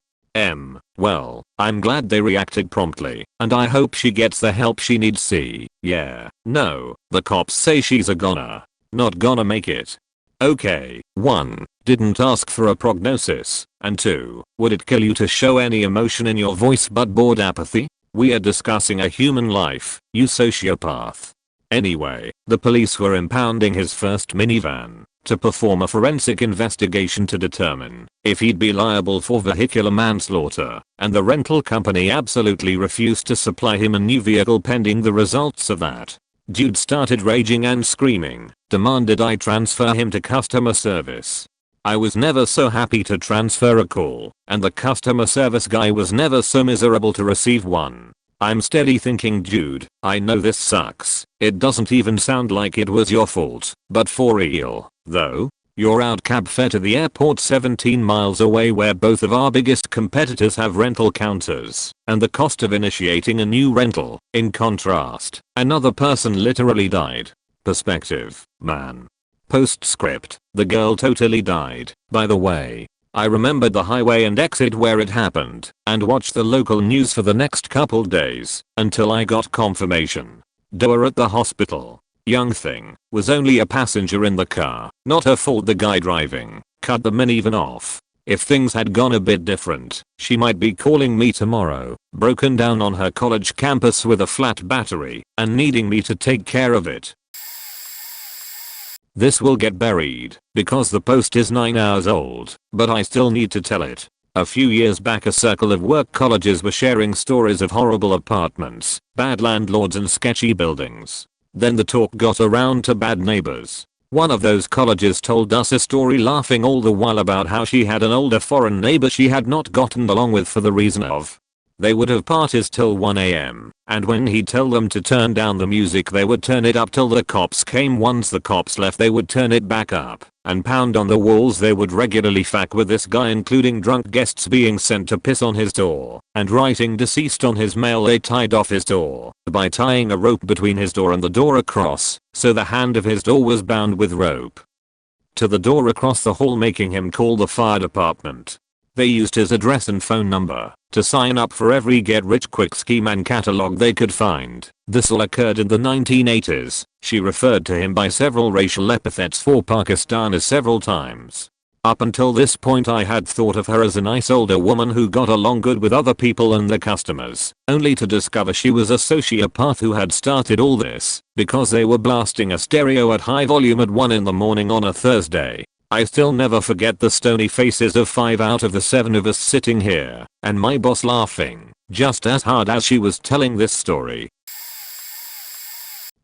Well, I'm glad they reacted promptly and I hope she gets the help she needs. C: yeah. No, the cops say she's not gonna make it. Okay. 1. Didn't ask for a prognosis, and 2. Would it kill you to show any emotion in your voice but bored apathy? We are discussing a human life, you sociopath. Anyway, the police were impounding his first minivan to perform a forensic investigation to determine if he'd be liable for vehicular manslaughter, and the rental company absolutely refused to supply him a new vehicle pending the results of that. Dude started raging and screaming, demanded I transfer him to customer service. I was never so happy to transfer a call, and the customer service guy was never so miserable to receive one. I'm steady thinking, dude, I know this sucks. It doesn't even sound like it was your fault, but for real, though, you're out cab fare to the airport 17 miles away where both of our biggest competitors have rental counters, and the cost of initiating a new rental, in contrast, another person literally died. Perspective, man. Postscript: the girl totally died, by the way. I remembered the highway and exit where it happened, and watched the local news for the next couple days, until I got confirmation. Doer at the hospital. Young thing, was only a passenger in the car, not her fault. The guy driving cut the minivan off. If things had gone a bit different, she might be calling me tomorrow, broken down on her college campus with a flat battery, and needing me to take care of it. This will get buried because the post is 9 hours old, but I still need to tell it. A few years back a circle of work colleges were sharing stories of horrible apartments, bad landlords and sketchy buildings. Then the talk got around to bad neighbors. One of those colleges told us a story laughing all the while about how she had an older foreign neighbor she had not gotten along with for the reason of they would have parties till 1 AM, and when he'd tell them to turn down the music they would turn it up till the cops came. Once the cops left they would turn it back up and pound on the walls. They would regularly fuck with this guy, including drunk guests being sent to piss on his door and writing deceased on his mail. They tied off his door by tying a rope between his door and the door across, so the hand of his door was bound with rope to the door across the hall, making him call the fire department. They used his address and phone number to sign up for every get-rich-quick scheme and catalog they could find. This all occurred in the 1980s. She referred to him by several racial epithets for Pakistanis several times. Up until this point I had thought of her as a nice older woman who got along good with other people and the customers, only to discover she was a sociopath who had started all this because they were blasting a stereo at high volume at 1 in the morning on a Thursday. I still never forget the stony faces of 5 out of the 7 of us sitting here, and my boss laughing just as hard as she was telling this story.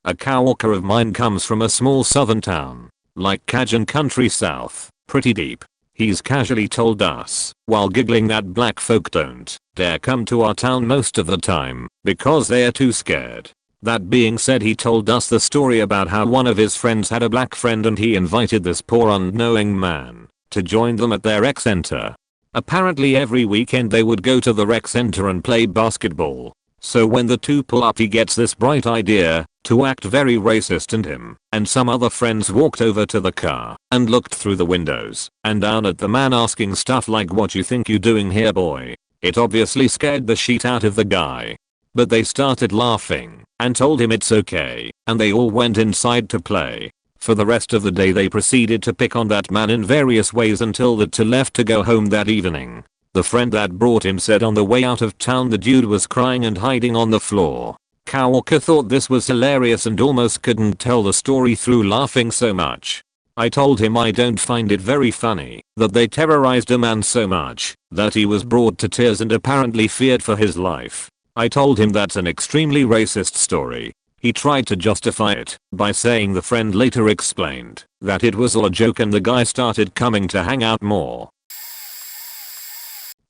A coworker of mine comes from a small southern town, like Cajun country south, pretty deep. He's casually told us, while giggling, that black folk don't dare come to our town most of the time because they are too scared. That being said, he told us the story about how one of his friends had a black friend and he invited this poor unknowing man to join them at their rec center. Apparently every weekend they would go to the rec center and play basketball. So when the two pull up he gets this bright idea to act very racist, and him and some other friends walked over to the car and looked through the windows and down at the man, asking stuff like, "What you think you doing here, boy?" It obviously scared the shit out of the guy. But they started laughing and told him it's okay, and they all went inside to play. For the rest of the day they proceeded to pick on that man in various ways until the two left to go home that evening. The friend that brought him said on the way out of town the dude was crying and hiding on the floor. Coworker thought this was hilarious and almost couldn't tell the story through laughing so much. I told him I don't find it very funny that they terrorized a man so much that he was brought to tears and apparently feared for his life. I told him that's an extremely racist story. He tried to justify it by saying the friend later explained that it was all a joke and the guy started coming to hang out more.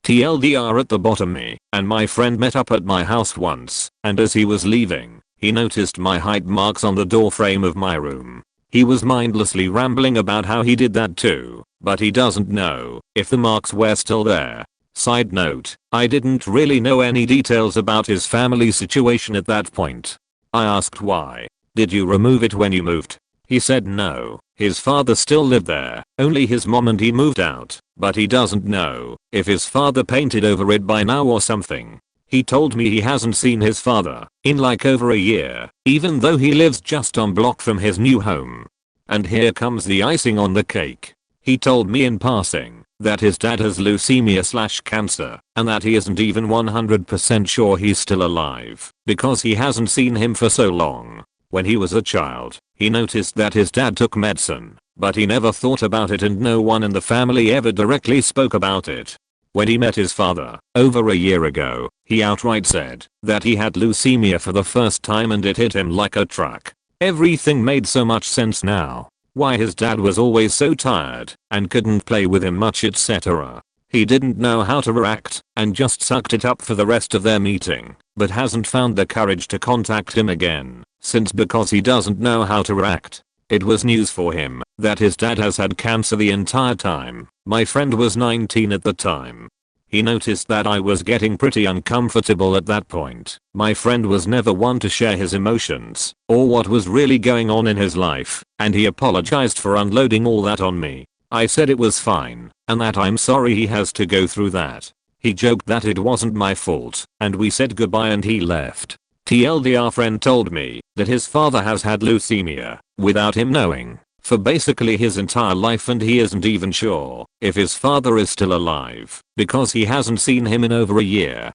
TLDR, at the bottom, me and my friend met up at my house once, and as he was leaving, he noticed my height marks on the door frame of my room. He was mindlessly rambling about how he did that too, but he doesn't know if the marks were still there. Side note, I didn't really know any details about his family situation at that point. I asked why. Did you remove it when you moved? He said no, his father still lived there, only his mom and he moved out, but he doesn't know if his father painted over it by now or something. He told me he hasn't seen his father in like over a year, even though he lives just on block from his new home. And here comes the icing on the cake. He told me in passing that his dad has leukemia/cancer and that he isn't even 100% sure he's still alive because he hasn't seen him for so long. When he was a child, he noticed that his dad took medicine, but he never thought about it and no one in the family ever directly spoke about it. When he met his father over a year ago, he outright said that he had leukemia for the first time and it hit him like a truck. Everything made so much sense now. Why his dad was always so tired and couldn't play with him much, etc. He didn't know how to react and just sucked it up for the rest of their meeting, but hasn't found the courage to contact him again since because he doesn't know how to react. It was news for him that his dad has had cancer the entire time. My friend was 19 at the time. He noticed that I was getting pretty uncomfortable at that point. My friend was never one to share his emotions or what was really going on in his life, and he apologized for unloading all that on me. I said it was fine and that I'm sorry he has to go through that. He joked that it wasn't my fault and we said goodbye and he left. TLDR, friend told me that his father has had leukemia without him knowing for basically his entire life and he isn't even sure if his father is still alive because he hasn't seen him in over a year.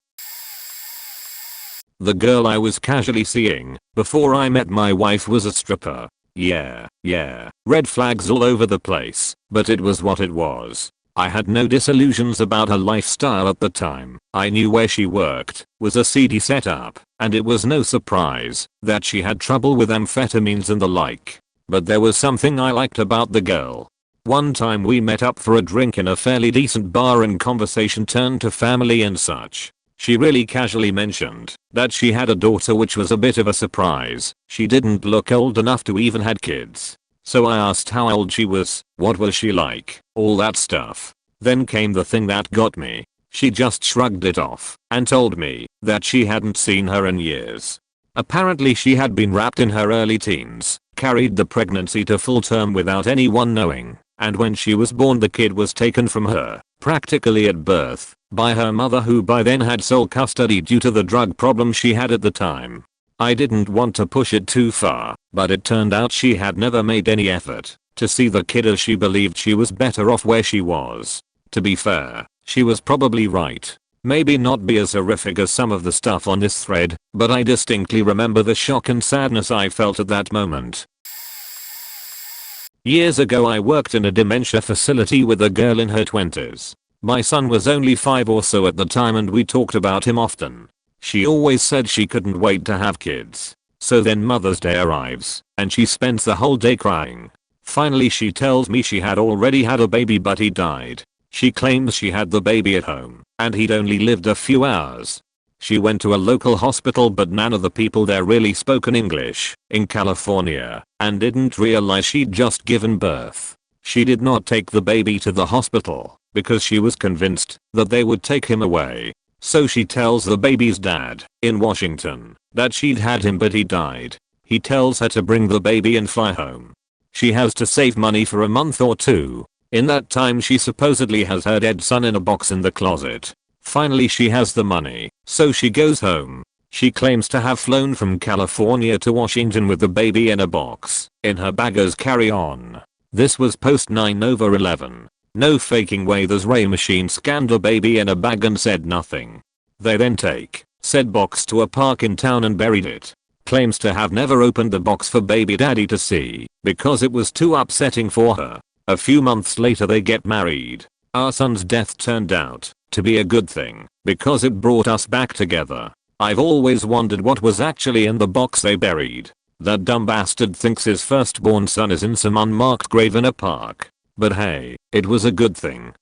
The girl I was casually seeing before I met my wife was a stripper. Yeah, red flags all over the place, but it was what it was. I had no disillusions about her lifestyle at the time. I knew where she worked was a seedy setup, and it was no surprise that she had trouble with amphetamines and the like. But there was something I liked about the girl. One time we met up for a drink in a fairly decent bar and conversation turned to family and such. She really casually mentioned that she had a daughter, which was a bit of a surprise. She didn't look old enough to even had kids. So I asked how old she was, what was she like, all that stuff. Then came the thing that got me. She just shrugged it off and told me that she hadn't seen her in years. Apparently she had been wrapped in her early teens, carried the pregnancy to full term without anyone knowing, and when she was born the kid was taken from her, practically at birth, by her mother, who by then had sole custody due to the drug problem she had at the time. I didn't want to push it too far, but it turned out she had never made any effort to see the kid, as she believed she was better off where she was. To be fair, she was probably right. Maybe not be as horrific as some of the stuff on this thread, but I distinctly remember the shock and sadness I felt at that moment. Years ago I worked in a dementia facility with a girl in her 20s. My son was only 5 or so at the time and we talked about him often. She always said she couldn't wait to have kids. So then Mother's Day arrives, and she spends the whole day crying. Finally she tells me she had already had a baby but he died. She claims she had the baby at home, and he'd only lived a few hours. She went to a local hospital but none of the people there really spoke English in California, and didn't realize she'd just given birth. She did not take the baby to the hospital because she was convinced that they would take him away. So she tells the baby's dad in Washington that she'd had him but he died. He tells her to bring the baby and fly home. She has to save money for a month or two. In that time she supposedly has her dead son in a box in the closet. Finally she has the money, so she goes home. She claims to have flown from California to Washington with the baby in a box in her bag as carry-on. This was post 9/11. No faking way. The Ray machine scanned the baby in a bag and said nothing. They then take said box to a park in town and buried it. Claims to have never opened the box for baby daddy to see because it was too upsetting for her. A few months later they get married. Our son's death turned out to be a good thing because it brought us back together. I've always wondered what was actually in the box they buried. That dumb bastard thinks his firstborn son is in some unmarked grave in a park. But hey, it was a good thing.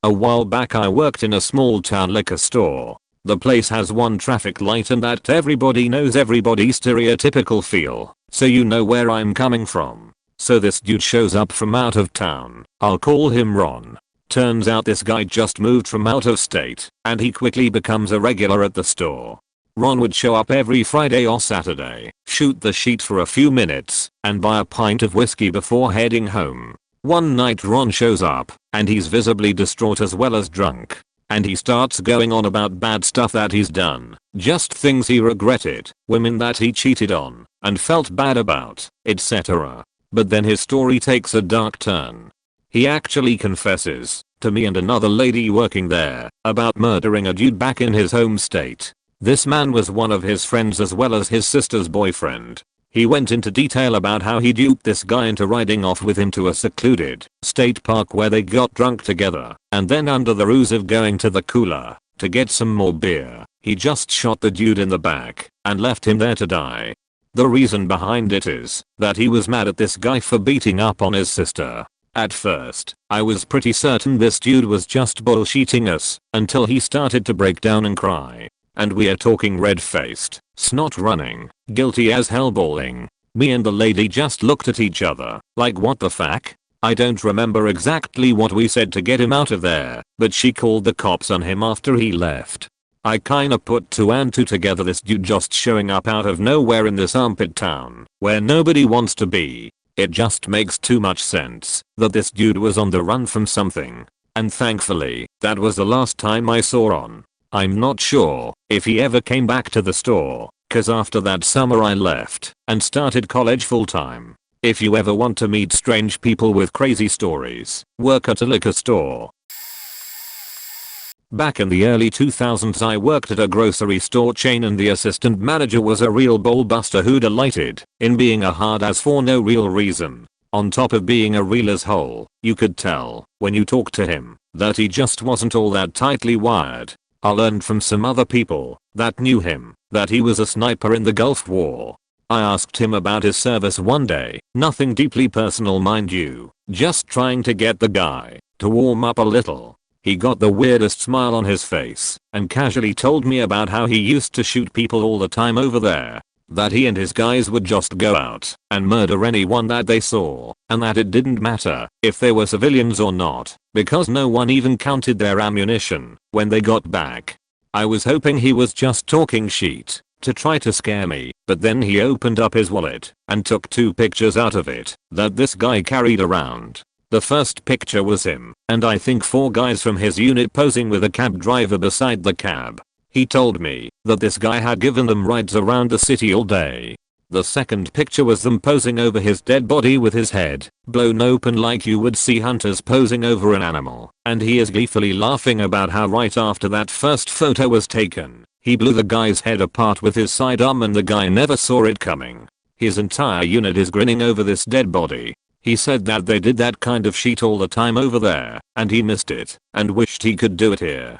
A while back I worked in a small town liquor store. The place has one traffic light and that everybody knows everybody's stereotypical feel, so you know where I'm coming from. So this dude shows up from out of town. I'll call him Ron. Turns out this guy just moved from out of state, and he quickly becomes a regular at the store. Ron would show up every Friday or Saturday, shoot the sheet for a few minutes, and buy a pint of whiskey before heading home. One night Ron shows up, and he's visibly distraught as well as drunk. And he starts going on about bad stuff that he's done, just things he regretted, women that he cheated on, and felt bad about, etc. But then his story takes a dark turn. He actually confesses, to me and another lady working there, about murdering a dude back in his home state. This man was one of his friends as well as his sister's boyfriend. He went into detail about how he duped this guy into riding off with him to a secluded state park where they got drunk together, and then under the ruse of going to the cooler to get some more beer, he just shot the dude in the back and left him there to die. The reason behind it is that he was mad at this guy for beating up on his sister. At first, I was pretty certain this dude was just bullshitting us until he started to break down and cry. And we are talking red-faced, snot running, guilty as hell bawling. Me and the lady just looked at each other, like what the fuck? I don't remember exactly what we said to get him out of there, but she called the cops on him after he left. I kinda put 2 and 2 together, this dude just showing up out of nowhere in this armpit town, where nobody wants to be. It just makes too much sense that this dude was on the run from something. And thankfully, that was the last time I saw Ron. I'm not sure if he ever came back to the store, cause after that summer I left and started college full time. If you ever want to meet strange people with crazy stories, work at a liquor store. Back in the early 2000s I worked at a grocery store chain and the assistant manager was a real ballbuster who delighted in being a hard ass for no real reason. On top of being a real asshole, you could tell, when you talked to him, that he just wasn't all that tightly wired. I learned from some other people that knew him that he was a sniper in the Gulf War. I asked him about his service one day, nothing deeply personal mind you, just trying to get the guy to warm up a little. He got the weirdest smile on his face and casually told me about how he used to shoot people all the time over there. That he and his guys would just go out and murder anyone that they saw, and that it didn't matter if they were civilians or not, because no one even counted their ammunition when they got back. I was hoping he was just talking shit to try to scare me, but then he opened up his wallet and took 2 pictures out of it that this guy carried around. The first picture was him and I think 4 guys from his unit posing with a cab driver beside the cab. He told me that this guy had given them rides around the city all day. The second picture was them posing over his dead body with his head blown open like you would see hunters posing over an animal, and he is gleefully laughing about how right after that first photo was taken, he blew the guy's head apart with his sidearm and the guy never saw it coming. His entire unit is grinning over this dead body. He said that they did that kind of shit all the time over there, and he missed it, and wished he could do it here.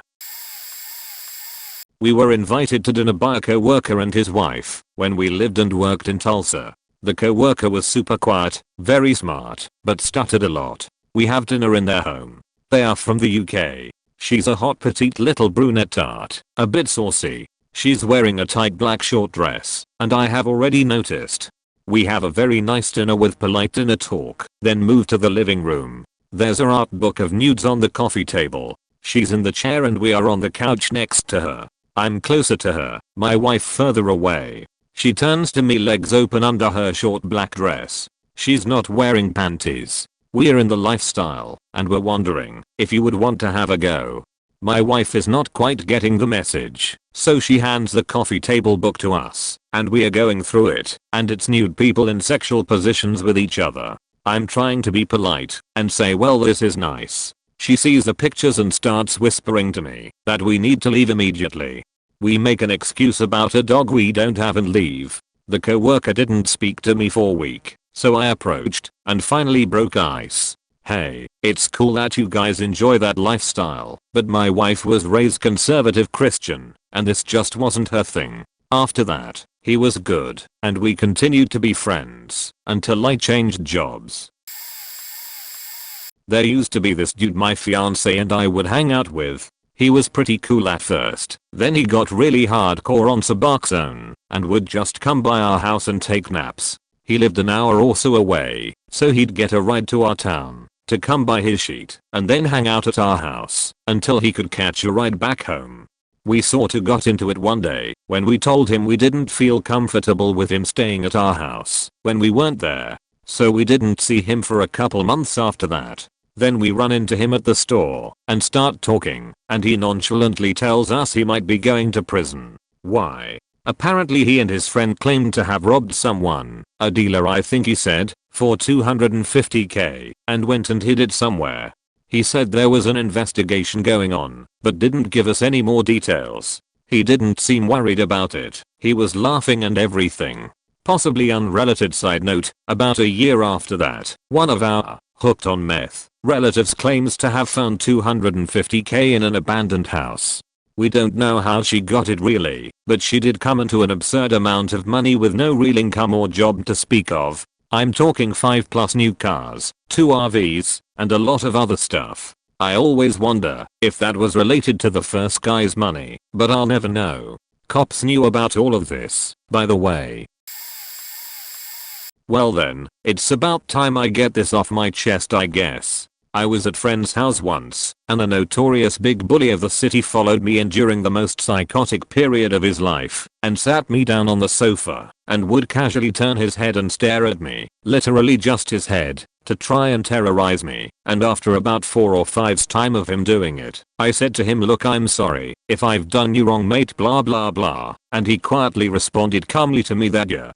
We were invited to dinner by a co-worker and his wife when we lived and worked in Tulsa. The co-worker was super quiet, very smart, but stuttered a lot. We have dinner in their home. They are from the UK. She's a hot petite little brunette tart, a bit saucy. She's wearing a tight black short dress, and I have already noticed. We have a very nice dinner with polite dinner talk, then move to the living room. There's an art book of nudes on the coffee table. She's in the chair and we are on the couch next to her. I'm closer to her, my wife further away. She turns to me, legs open under her short black dress. She's not wearing panties. We're in the lifestyle, and we're wondering if you would want to have a go. My wife is not quite getting the message, so she hands the coffee table book to us, and we are going through it, and it's nude people in sexual positions with each other. I'm trying to be polite and say, well, this is nice. She sees the pictures and starts whispering to me that we need to leave immediately. We make an excuse about a dog we don't have and leave. The co-worker didn't speak to me for a week, so I approached and finally broke ice. Hey, it's cool that you guys enjoy that lifestyle, but my wife was raised conservative Christian, and this just wasn't her thing. After that, he was good, and we continued to be friends until I changed jobs. There used to be this dude my fiance and I would hang out with. He was pretty cool at first, then he got really hardcore on Suboxone and would just come by our house and take naps. He lived an hour or so away, so he'd get a ride to our town to come by his sheet and then hang out at our house until he could catch a ride back home. We sorta got into it one day when we told him we didn't feel comfortable with him staying at our house when we weren't there, so we didn't see him for a couple months after that. Then we run into him at the store and start talking, and he nonchalantly tells us he might be going to prison. Why? Apparently he and his friend claimed to have robbed someone, a dealer I think he said, for $250k, and went and hid it somewhere. He said there was an investigation going on, but didn't give us any more details. He didn't seem worried about it. He was laughing and everything. Possibly unrelated side note, about a year after that, one of our hooked on meth relatives claims to have found $250k in an abandoned house. We don't know how she got it really, but she did come into an absurd amount of money with no real income or job to speak of. I'm talking 5+ new cars, 2 RVs, and a lot of other stuff. I always wonder if that was related to the first guy's money, but I'll never know. Cops knew about all of this, by the way. Well then, it's about time I get this off my chest, I guess. I was at friend's house once, and a notorious big bully of the city followed me in during the most psychotic period of his life, and sat me down on the sofa, and would casually turn his head and stare at me, literally just his head, to try and terrorize me, and after about 4 or 5's time of him doing it, I said to him, look, I'm sorry if I've done you wrong mate, blah blah blah, and he quietly responded calmly to me that you're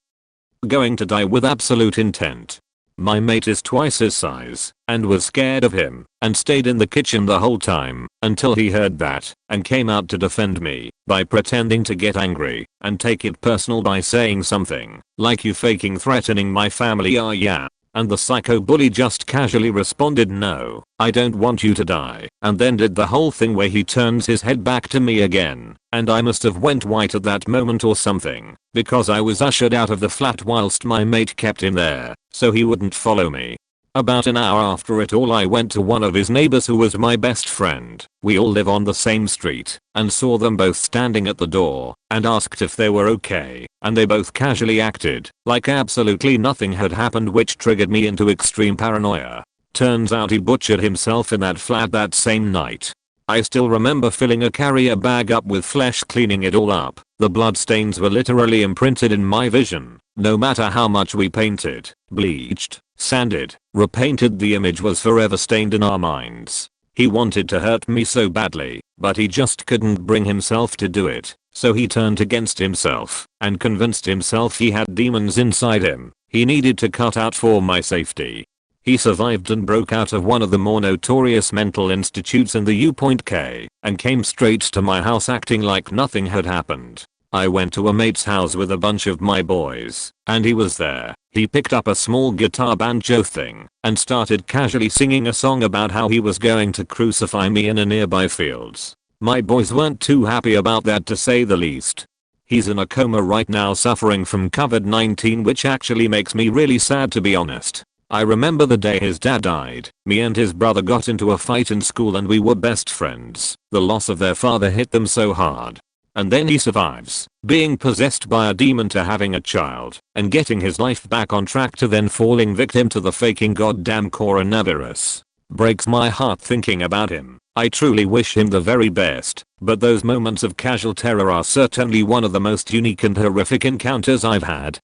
going to die with absolute intent. My mate is twice his size, and was scared of him, and stayed in the kitchen the whole time, until he heard that, and came out to defend me, by pretending to get angry, and take it personal by saying something, like you faking threatening my family, yeah. And the psycho bully just casually responded, "No, I don't want you to die," and then did the whole thing where he turns his head back to me again, and I must have went white at that moment or something, because I was ushered out of the flat whilst my mate kept him there, so he wouldn't follow me. About an hour after it all, I went to one of his neighbors who was my best friend. We all live on the same street, and saw them both standing at the door and asked if they were okay, and they both casually acted like absolutely nothing had happened, which triggered me into extreme paranoia. Turns out he butchered himself in that flat that same night. I still remember filling a carrier bag up with flesh, cleaning it all up. The bloodstains were literally imprinted in my vision. No matter how much we painted, bleached, sanded, repainted, the image was forever stained in our minds. He wanted to hurt me so badly, but he just couldn't bring himself to do it. So he turned against himself and convinced himself he had demons inside him he needed to cut out for my safety. He survived and broke out of one of the more notorious mental institutes in the U.K. and came straight to my house acting like nothing had happened. I went to a mate's house with a bunch of my boys, and he was there. He picked up a small guitar banjo thing and started casually singing a song about how he was going to crucify me in a nearby fields. My boys weren't too happy about that, to say the least. He's in a coma right now suffering from COVID-19, which actually makes me really sad, to be honest. I remember the day his dad died. Me and his brother got into a fight in school and we were best friends. The loss of their father hit them so hard. And then he survives, being possessed by a demon, to having a child and getting his life back on track, to then falling victim to the faking goddamn coronavirus. Breaks my heart thinking about him. I truly wish him the very best, but those moments of casual terror are certainly one of the most unique and horrific encounters I've had.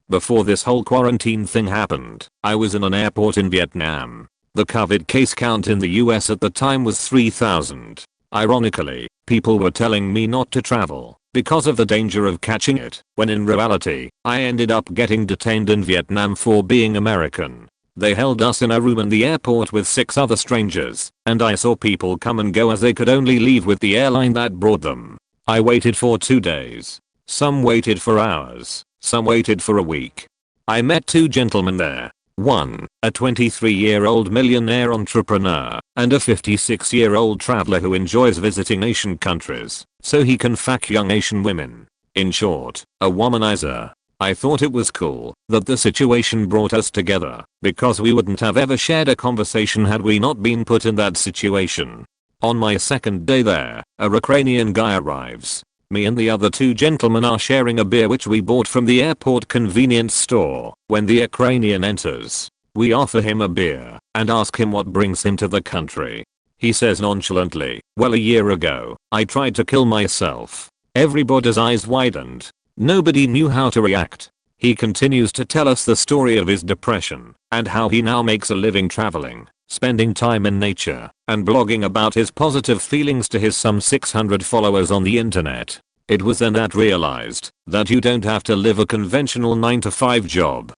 Before this whole quarantine thing happened, I was in an airport in Vietnam. The COVID case count in the US at the time was 3,000. Ironically, people were telling me not to travel because of the danger of catching it, when in reality, I ended up getting detained in Vietnam for being American. They held us in a room in the airport with 6 other strangers, and I saw people come and go as they could only leave with the airline that brought them. I waited for 2 days. Some waited for hours. Some waited for a week. I met 2 gentlemen there. One, a 23-year-old millionaire entrepreneur, and a 56-year-old traveler who enjoys visiting Asian countries so he can fuck young Asian women. In short, a womanizer. I thought it was cool that the situation brought us together, because we wouldn't have ever shared a conversation had we not been put in that situation. On my second day there, a Ukrainian guy arrives. Me and the other 2 gentlemen are sharing a beer which we bought from the airport convenience store. When the Ukrainian enters, we offer him a beer and ask him what brings him to the country. He says nonchalantly, "Well, a year ago, I tried to kill myself." Everybody's eyes widened. Nobody knew how to react. He continues to tell us the story of his depression and how he now makes a living traveling, spending time in nature, and blogging about his positive feelings to his some 600 followers on the internet. It was then that realized that you don't have to live a conventional 9-to-5 job.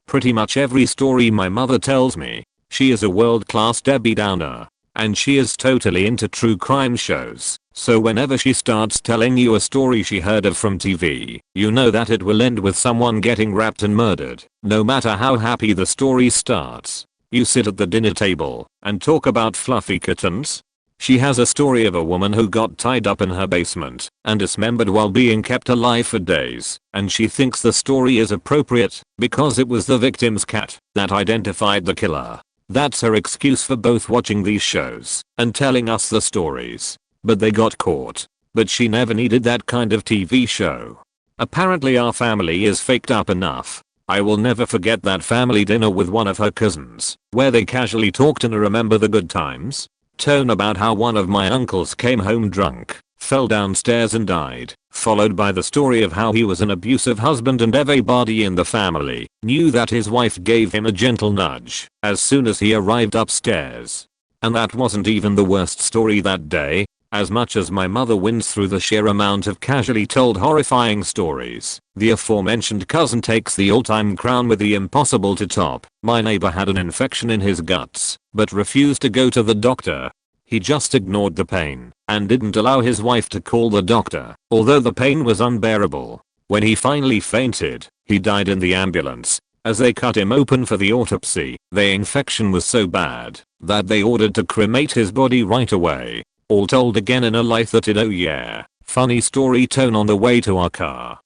Pretty much every story my mother tells me, she is a world-class Debbie Downer, and she is totally into true crime shows. So whenever she starts telling you a story she heard of from TV, you know that it will end with someone getting wrapped and murdered. No matter how happy the story starts, you sit at the dinner table and talk about fluffy kittens. She has a story of a woman who got tied up in her basement and dismembered while being kept alive for days, and she thinks the story is appropriate because it was the victim's cat that identified the killer. That's her excuse for both watching these shows and telling us the stories. But they got caught. But she never needed that kind of TV show. Apparently our family is faked up enough. I will never forget that family dinner with one of her cousins, where they casually talked and remember the good times tone about how one of my uncles came home drunk, fell downstairs and died, followed by the story of how he was an abusive husband and everybody in the family knew that his wife gave him a gentle nudge as soon as he arrived upstairs. And that wasn't even the worst story that day. As much as my mother wins through the sheer amount of casually told horrifying stories, the aforementioned cousin takes the all-time crown with the impossible to top. My neighbor had an infection in his guts, but refused to go to the doctor. He just ignored the pain and didn't allow his wife to call the doctor, although the pain was unbearable. When he finally fainted, He died in the ambulance. As they cut him open for the autopsy, the infection was so bad that they ordered to cremate his body right away. All told again in a light-hearted oh yeah, funny story tone on the way to our car.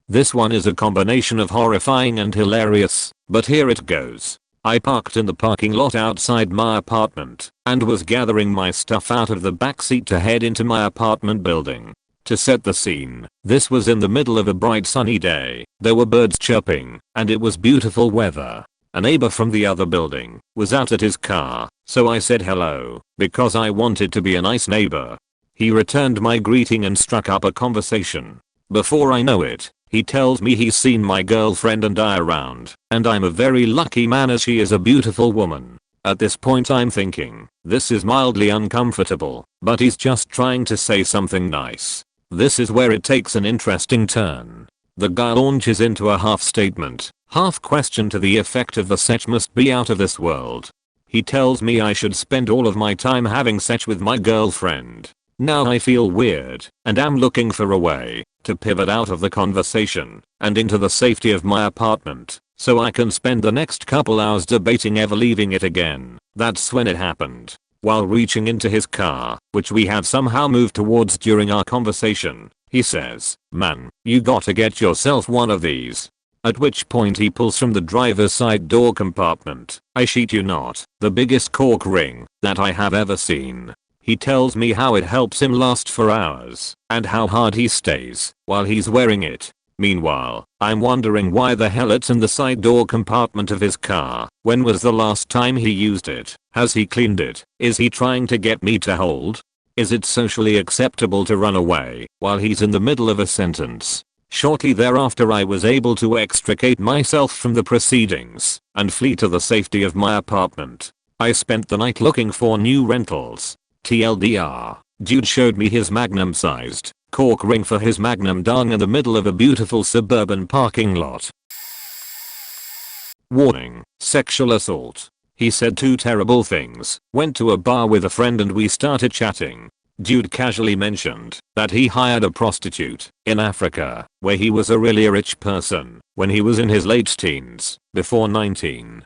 This one is a combination of horrifying and hilarious, but here it goes. I parked in the parking lot outside my apartment and was gathering my stuff out of the backseat to head into my apartment building. To set the scene, this was in the middle of a bright sunny day. There were birds chirping and it was beautiful weather. A neighbor from the other building was out at his car, so I said hello because I wanted to be a nice neighbor. He returned my greeting and struck up a conversation. Before I know it, he tells me he's seen my girlfriend and I around, and I'm a very lucky man as she is a beautiful woman. At this point I'm thinking, this is mildly uncomfortable, but he's just trying to say something nice. This is where it takes an interesting turn. The guy launches into a half statement, half question to the effect of the sex must be out of this world. He tells me I should spend all of my time having sex with my girlfriend. Now I feel weird and am looking for a way to pivot out of the conversation and into the safety of my apartment so I can spend the next couple hours debating ever leaving it again. That's when it happened. While reaching into his car, which we had somehow moved towards during our conversation, he says, "Man, you gotta get yourself one of these." At which point he pulls from the driver's side door compartment, I shit you not, the biggest cork ring that I have ever seen. He tells me how it helps him last for hours and how hard he stays while he's wearing it. Meanwhile, I'm wondering why the hell it's in the side door compartment of his car. When was the last time he used it? Has he cleaned it? Is he trying to get me to hold? Is it socially acceptable to run away while he's in the middle of a sentence? Shortly thereafter I was able to extricate myself from the proceedings and flee to the safety of my apartment. I spent the night looking for new rentals. TLDR, dude showed me his magnum-sized cork ring for his magnum dong in the middle of a beautiful suburban parking lot. Warning, sexual assault. He said two terrible things, went to a bar with a friend and we started chatting. Dude casually mentioned that he hired a prostitute in Africa, where he was a really rich person, when he was in his late teens, before 19.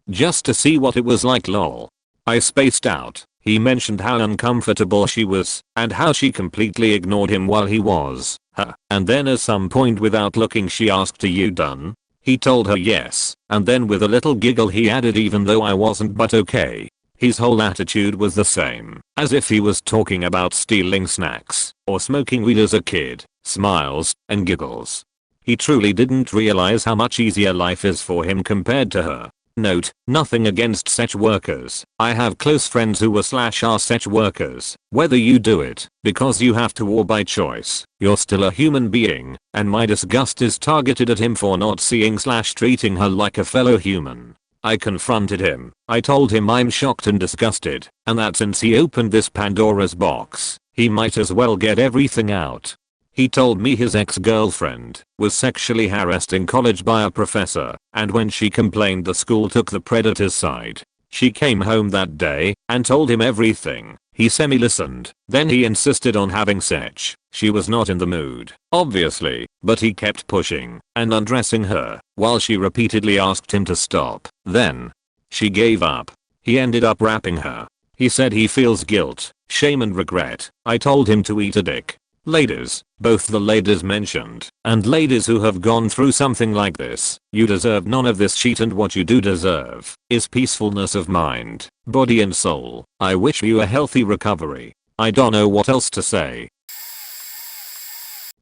Just to see what it was like lol. I spaced out. He mentioned how uncomfortable she was and how she completely ignored him while he was her, and then at some point without looking she asked, "Are you done?" He told her yes, and then with a little giggle he added, "Even though I wasn't, but okay." His whole attitude was the same, as if he was talking about stealing snacks or smoking weed as a kid, smiles and giggles. He truly didn't realize how much easier life is for him compared to her. Note, nothing against sex workers. I have close friends who are/are sex workers. Whether you do it because you have to or by choice, you're still a human being, and my disgust is targeted at him for not seeing/treating her like a fellow human. I confronted him. I told him I'm shocked and disgusted, and that since he opened this Pandora's box, he might as well get everything out. He told me his ex-girlfriend was sexually harassed in college by a professor, and when she complained the school took the predator's side. She came home that day and told him everything. He semi-listened, then he insisted on having sex. She was not in the mood, obviously, but he kept pushing and undressing her while she repeatedly asked him to stop. Then she gave up. He ended up raping her. He said he feels guilt, shame and regret. I told him to eat a dick. Ladies, both the ladies mentioned and ladies who have gone through something like this, you deserve none of this shit, and what you do deserve is peacefulness of mind, body and soul. I wish you a healthy recovery. I don't know what else to say.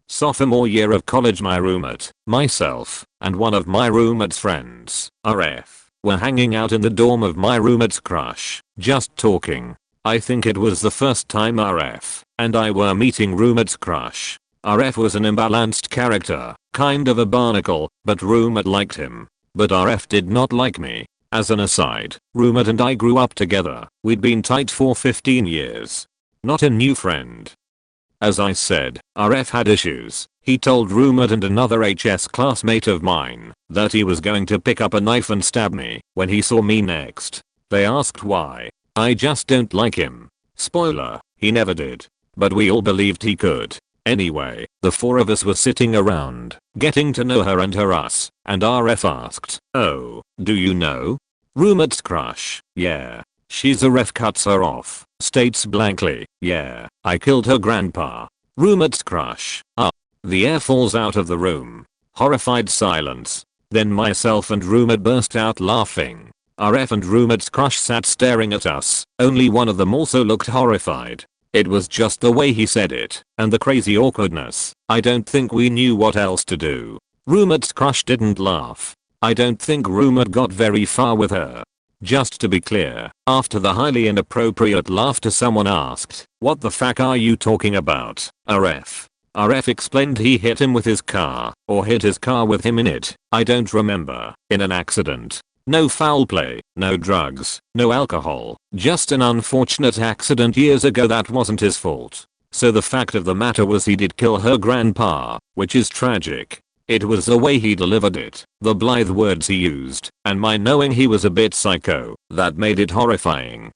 Sophomore year of college, my roommate, myself, and one of my roommate's friends, RF, were hanging out in the dorm of my roommate's crush, just talking. I think it was the first time RF and I were meeting roommate's crush. RF was an imbalanced character, kind of a barnacle, but roommate liked him. But RF did not like me. As an aside, roommate and I grew up together. We'd been tight for 15 years. Not a new friend. As I said, RF had issues. He told roommate and another HS classmate of mine that he was going to pick up a knife and stab me when he saw me next. They asked why. I just don't like him. Spoiler, he never did. But we all believed he could. Anyway, the four of us were sitting around, getting to know her and her us, and RF asked, "Oh, do you know? Roommate's crush, yeah. She's a ref cuts her off, states blankly, yeah, I killed her grandpa. Roommate's crush, ah." The air falls out of the room. Horrified silence. Then myself and roommate burst out laughing. RF and roommate's crush sat staring at us, only one of them also looked horrified. It was just the way he said it, and the crazy awkwardness. I don't think we knew what else to do. Roommate's crush didn't laugh. I don't think roommate got very far with her. Just to be clear, after the highly inappropriate laughter someone asked, "What the fuck are you talking about, RF?" RF explained he hit him with his car, or hit his car with him in it, I don't remember, in an accident. No foul play, no drugs, no alcohol, just an unfortunate accident years ago that wasn't his fault. So the fact of the matter was he did kill her grandpa, which is tragic. It was the way he delivered it, the blithe words he used, and my knowing he was a bit psycho, that made it horrifying.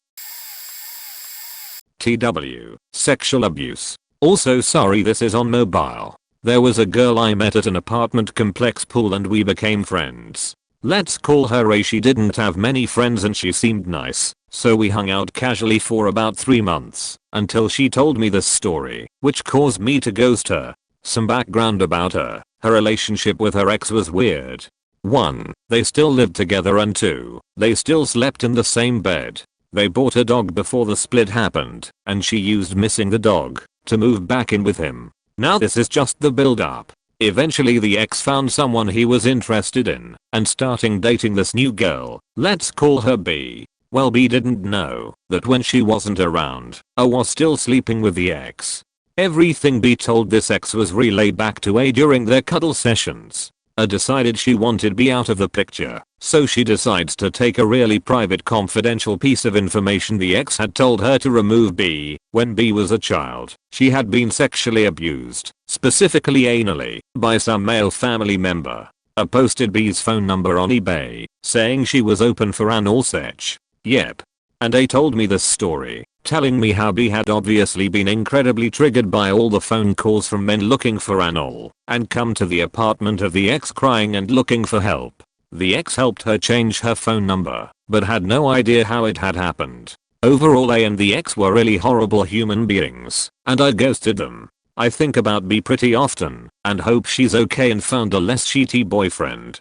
TW, sexual abuse. Also sorry this is on mobile. There was a girl I met at an apartment complex pool and we became friends. Let's call her A. She didn't have many friends and she seemed nice, so we hung out casually for about 3 months, until she told me this story, which caused me to ghost her. Some background about her. Her relationship with her ex was weird. 1. They still lived together, and 2. They still slept in the same bed. They bought a dog before the split happened, and she used missing the dog to move back in with him. Now this is just the build up. Eventually the ex found someone he was interested in, and starting dating this new girl, let's call her B. Well, B didn't know that when she wasn't around, A was still sleeping with the ex. Everything B told this ex was relayed back to A during their cuddle sessions. A decided she wanted B out of the picture, so she decides to take a really private confidential piece of information the ex had told her to remove B. When B was a child, she had been sexually abused, specifically anally, by some male family member. A posted B's phone number on eBay, saying she was open for anal sex. Yep. And A told me this story, telling me how B had obviously been incredibly triggered by all the phone calls from men looking for anal, and come to the apartment of the ex crying and looking for help. The ex helped her change her phone number, but had no idea how it had happened. Overall, A and the ex were really horrible human beings, and I ghosted them. I think about B pretty often, and hope she's okay and found a less shitty boyfriend.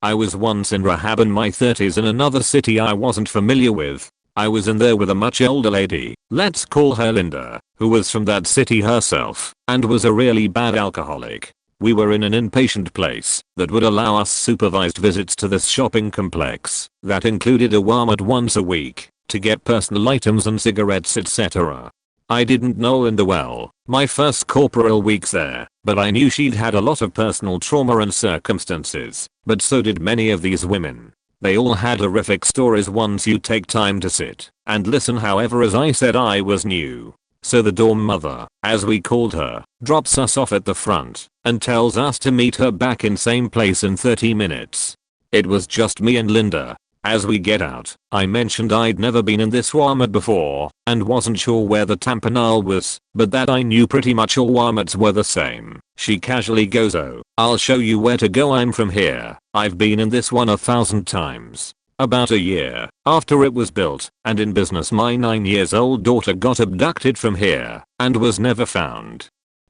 I was once in rehab in my 30s in another city I wasn't familiar with. I was in there with a much older lady, let's call her Linda, who was from that city herself, and was a really bad alcoholic. We were in an inpatient place that would allow us supervised visits to this shopping complex that included a Walmart once a week to get personal items and cigarettes, etc. I didn't know Linda well, my first corporal weeks there, but I knew she'd had a lot of personal trauma and circumstances, but so did many of these women. They all had horrific stories once you take time to sit and listen. However, as I said, I was new. So the dorm mother, as we called her, drops us off at the front and tells us to meet her back in same place in 30 minutes. It was just me and Linda. As we get out, I mentioned I'd never been in this Walmart before and wasn't sure where the tamponade was, but that I knew pretty much all Walmarts were the same. She casually goes, "Oh, I'll show you where to go, I'm from here. I've been in this one 1,000 times." About a year after it was built and in business, my 9-year-old daughter got abducted from here and was never found.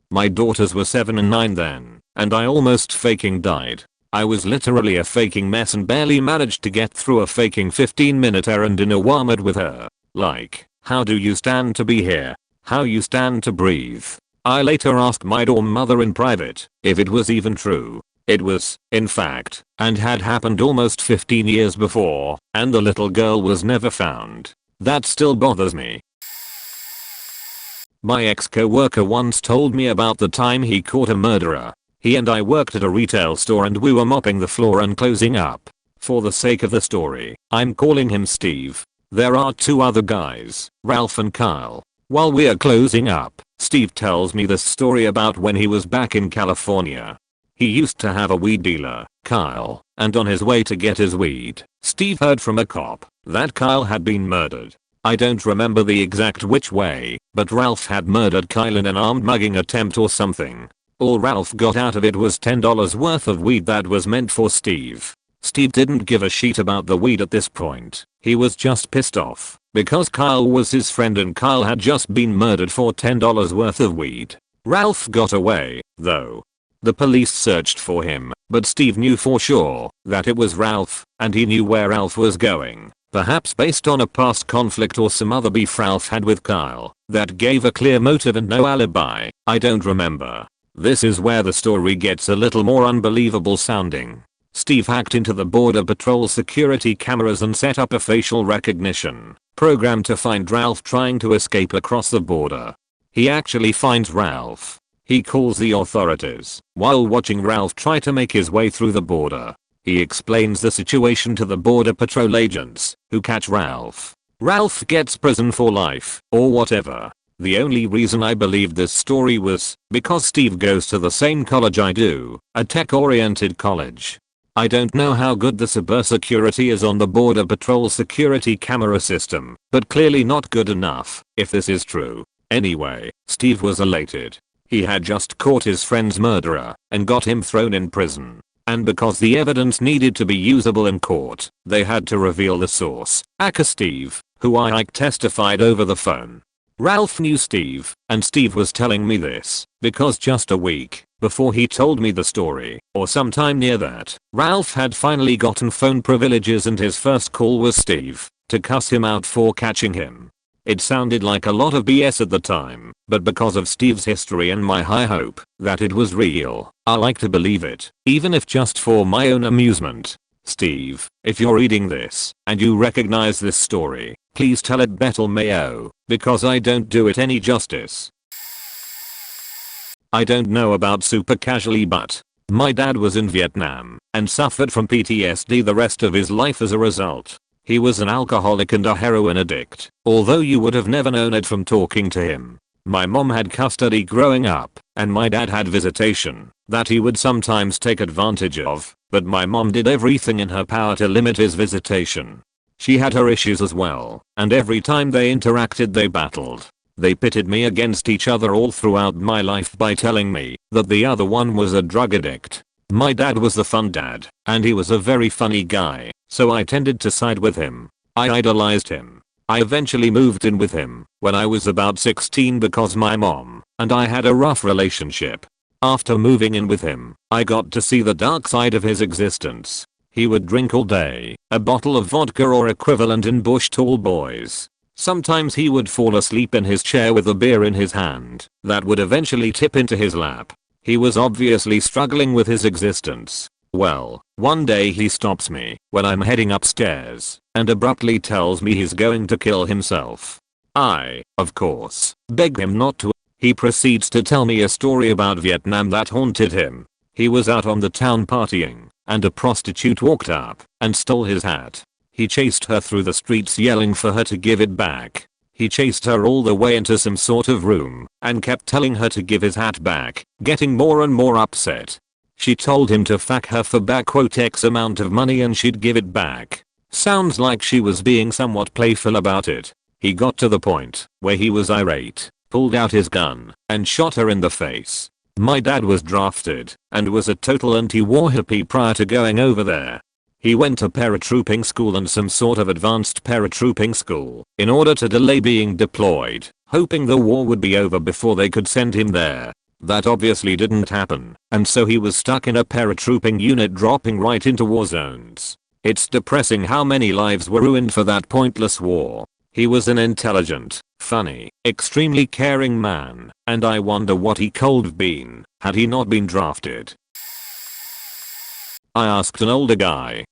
My daughters were 7 and 9 then, and I almost faking died. I was literally a faking mess and barely managed to get through a faking 15-minute errand in a Walmart with her. Like, how do you stand to be here? How you stand to breathe? I later asked my dorm mother in private if it was even true. It was, in fact, and had happened almost 15 years before, and the little girl was never found. That still bothers me. My ex-coworker once told me about the time he caught a murderer. He and I worked at a retail store and we were mopping the floor and closing up. For the sake of the story, I'm calling him Steve. There are 2 other guys, Ralph and Kyle. While we're closing up, Steve tells me this story about when he was back in California. He used to have a weed dealer, Kyle, and on his way to get his weed, Steve heard from a cop that Kyle had been murdered. I don't remember the exact which way, but Ralph had murdered Kyle in an armed mugging attempt or something. All Ralph got out of it was $10 worth of weed that was meant for Steve. Steve didn't give a shit about the weed at this point. He was just pissed off because Kyle was his friend and Kyle had just been murdered for $10 worth of weed. Ralph got away, though. The police searched for him, but Steve knew for sure that it was Ralph, and he knew where Ralph was going. Perhaps based on a past conflict or some other beef Ralph had with Kyle that gave a clear motive and no alibi. I don't remember. This is where the story gets a little more unbelievable sounding. Steve hacked into the Border Patrol security cameras and set up a facial recognition program to find Ralph trying to escape across the border. He actually finds Ralph. He calls the authorities while watching Ralph try to make his way through the border. He explains the situation to the Border Patrol agents, who catch Ralph. Ralph gets prison for life, or whatever. The only reason I believed this story was because Steve goes to the same college I do, a tech-oriented college. I don't know how good the cybersecurity is on the Border Patrol security camera system, but clearly not good enough, if this is true. Anyway, Steve was elated. He had just caught his friend's murderer and got him thrown in prison. And because the evidence needed to be usable in court, they had to reveal the source, aka Steve, who I testified over the phone. Ralph knew Steve, and Steve was telling me this because just a week before he told me the story, or sometime near that, Ralph had finally gotten phone privileges and his first call was Steve to cuss him out for catching him. It sounded like a lot of BS at the time, but because of Steve's history and my high hope that it was real, I like to believe it, even if just for my own amusement. Steve, if you're reading this and you recognize this story, please tell it Betel Mayo, because I don't do it any justice. I don't know about super casually, but my dad was in Vietnam and suffered from PTSD the rest of his life as a result. He was an alcoholic and a heroin addict, although you would have never known it from talking to him. My mom had custody growing up, and my dad had visitation that he would sometimes take advantage of, but my mom did everything in her power to limit his visitation. She had her issues as well, and every time they interacted they battled. They pitted me against each other all throughout my life by telling me that the other one was a drug addict. My dad was the fun dad, and he was a very funny guy, so I tended to side with him. I idolized him. I eventually moved in with him when I was about 16 because my mom and I had a rough relationship. After moving in with him, I got to see the dark side of his existence. He would drink all day, a bottle of vodka or equivalent in Bush Tall Boys. Sometimes he would fall asleep in his chair with a beer in his hand that would eventually tip into his lap. He was obviously struggling with his existence. Well, one day he stops me when I'm heading upstairs and abruptly tells me he's going to kill himself. I, of course, beg him not to. He proceeds to tell me a story about Vietnam that haunted him. He was out on the town partying, and a prostitute walked up and stole his hat. He chased her through the streets yelling for her to give it back. He chased her all the way into some sort of room and kept telling her to give his hat back, getting more and more upset. She told him to fuck her for X amount of money and she'd give it back. Sounds like she was being somewhat playful about it. He got to the point where he was irate, pulled out his gun, and shot her in the face. My dad was drafted and was a total anti-war hippie prior to going over there. He went to paratrooping school and some sort of advanced paratrooping school in order to delay being deployed, hoping the war would be over before they could send him there. That obviously didn't happen, and so he was stuck in a paratrooping unit dropping right into war zones. It's depressing how many lives were ruined for that pointless war. He was an intelligent, funny, extremely caring man, and I wonder what he could have been had he not been drafted. I asked an older guy,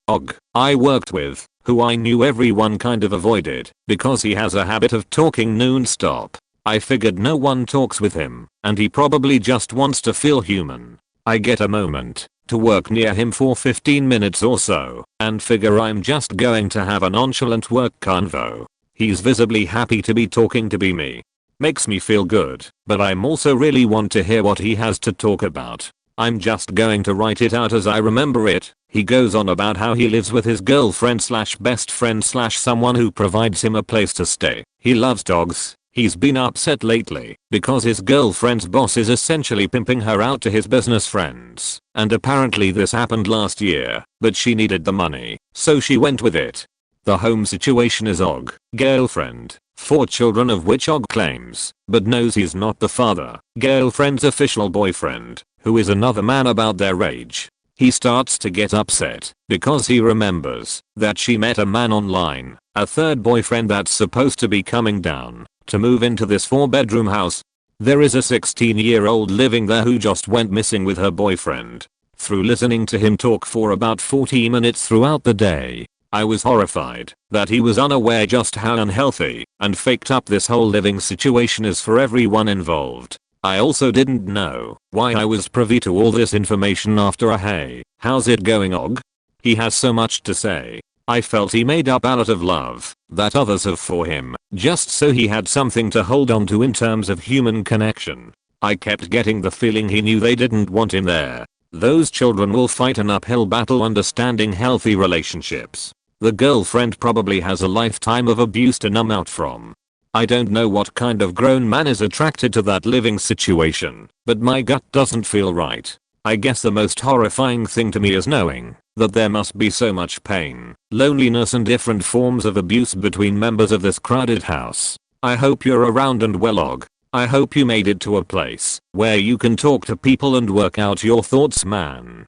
I worked with, who I knew everyone kind of avoided because he has a habit of talking non-stop. I figured no one talks with him, and he probably just wants to feel human. I get a moment to work near him for 15 minutes or so, and figure I'm just going to have a nonchalant work convo. He's visibly happy to be talking to me. Makes me feel good, but I'm also really want to hear what he has to talk about. I'm just going to write it out as I remember it. He goes on about how he lives with his girlfriend slash best friend slash someone who provides him a place to stay. He loves dogs. He's been upset lately because his girlfriend's boss is essentially pimping her out to his business friends. And apparently this happened last year, but she needed the money, so she went with it. The home situation is Og, girlfriend, 4 children of which Og claims, but knows he's not the father, girlfriend's official boyfriend, who is another man about their age. He starts to get upset because he remembers that she met a man online, a third boyfriend that's supposed to be coming down to move into this 4-bedroom house. There is a 16-year-old living there who just went missing with her boyfriend. Through listening to him talk for about 40 minutes throughout the day, I was horrified that he was unaware just how unhealthy and faked up this whole living situation is for everyone involved. I also didn't know why I was privy to all this information after a "Hey, how's it going, Og?" He has so much to say. I felt he made up a lot of love that others have for him, just so he had something to hold on to in terms of human connection. I kept getting the feeling he knew they didn't want him there. Those children will fight an uphill battle understanding healthy relationships. The girlfriend probably has a lifetime of abuse to numb out from. I don't know what kind of grown man is attracted to that living situation, but my gut doesn't feel right. I guess the most horrifying thing to me is knowing that there must be so much pain, loneliness and different forms of abuse between members of this crowded house. I hope you're around and well, Og. I hope you made it to a place where you can talk to people and work out your thoughts, man.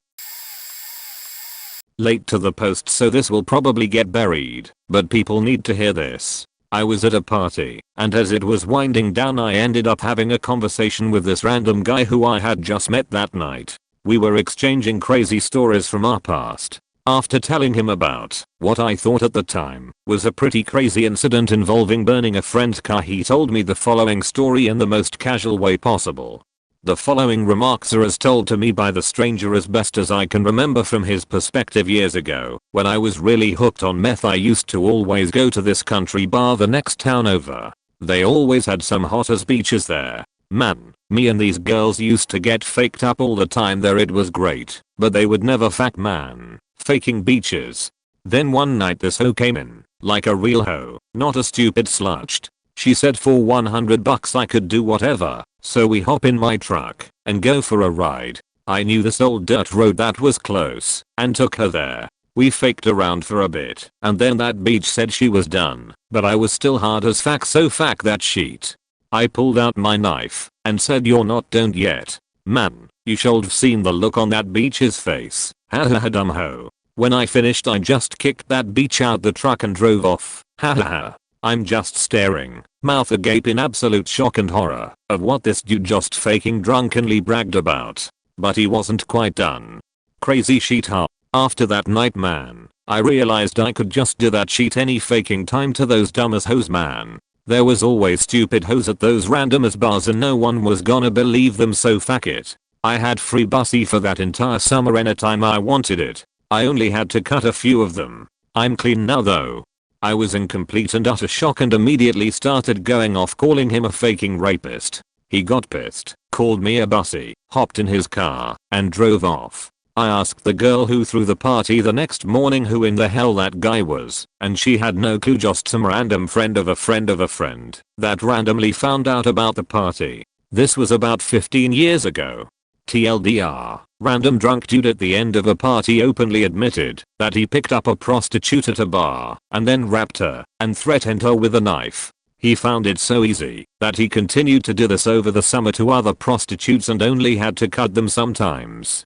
Late to the post, so this will probably get buried, but people need to hear this. I was at a party, and as it was winding down I ended up having a conversation with this random guy who I had just met that night. We were exchanging crazy stories from our past. After telling him about what I thought at the time was a pretty crazy incident involving burning a friend's car, he told me the following story in the most casual way possible. The following remarks are as told to me by the stranger as best as I can remember from his perspective years ago. When I was really hooked on meth, I used to always go to this country bar the next town over. They always had some hot as beaches there. Man, me and these girls used to get faked up all the time there. It was great, but they would never fuck, man. Faking beaches. Then one night this hoe came in, like a real hoe, not a stupid slut. She said for $100 I could do whatever, so we hop in my truck and go for a ride. I knew this old dirt road that was close and took her there. We faked around for a bit and then that beach said she was done, but I was still hard as fuck, so fuck that sheet. I pulled out my knife and said, "You're not done yet. Man, you should've seen the look on that beach's face. Ha ha ha, dumb hoe." When I finished I just kicked that beach out the truck and drove off. Ha ha ha. I'm just staring, mouth agape in absolute shock and horror of what this dude just faking drunkenly bragged about. But he wasn't quite done. Crazy sheet, huh? After that night, man, I realized I could just do that sheet any faking time to those dumb as hoes, man. There was always stupid hoes at those random ass bars and no one was gonna believe them, so fuck it. I had free bussy for that entire summer anytime I wanted it. I only had to cut a few of them. I'm clean now though. I was in complete and utter shock and immediately started going off calling him a faking rapist. He got pissed, called me a bussy, hopped in his car, and drove off. I asked the girl who threw the party the next morning who in the hell that guy was, and she had no clue, just some random friend of a friend of a friend that randomly found out about the party. This was about 15 years ago. TLDR, random drunk dude at the end of a party openly admitted that he picked up a prostitute at a bar and then raped her and threatened her with a knife. He found it so easy that he continued to do this over the summer to other prostitutes and only had to cut them sometimes.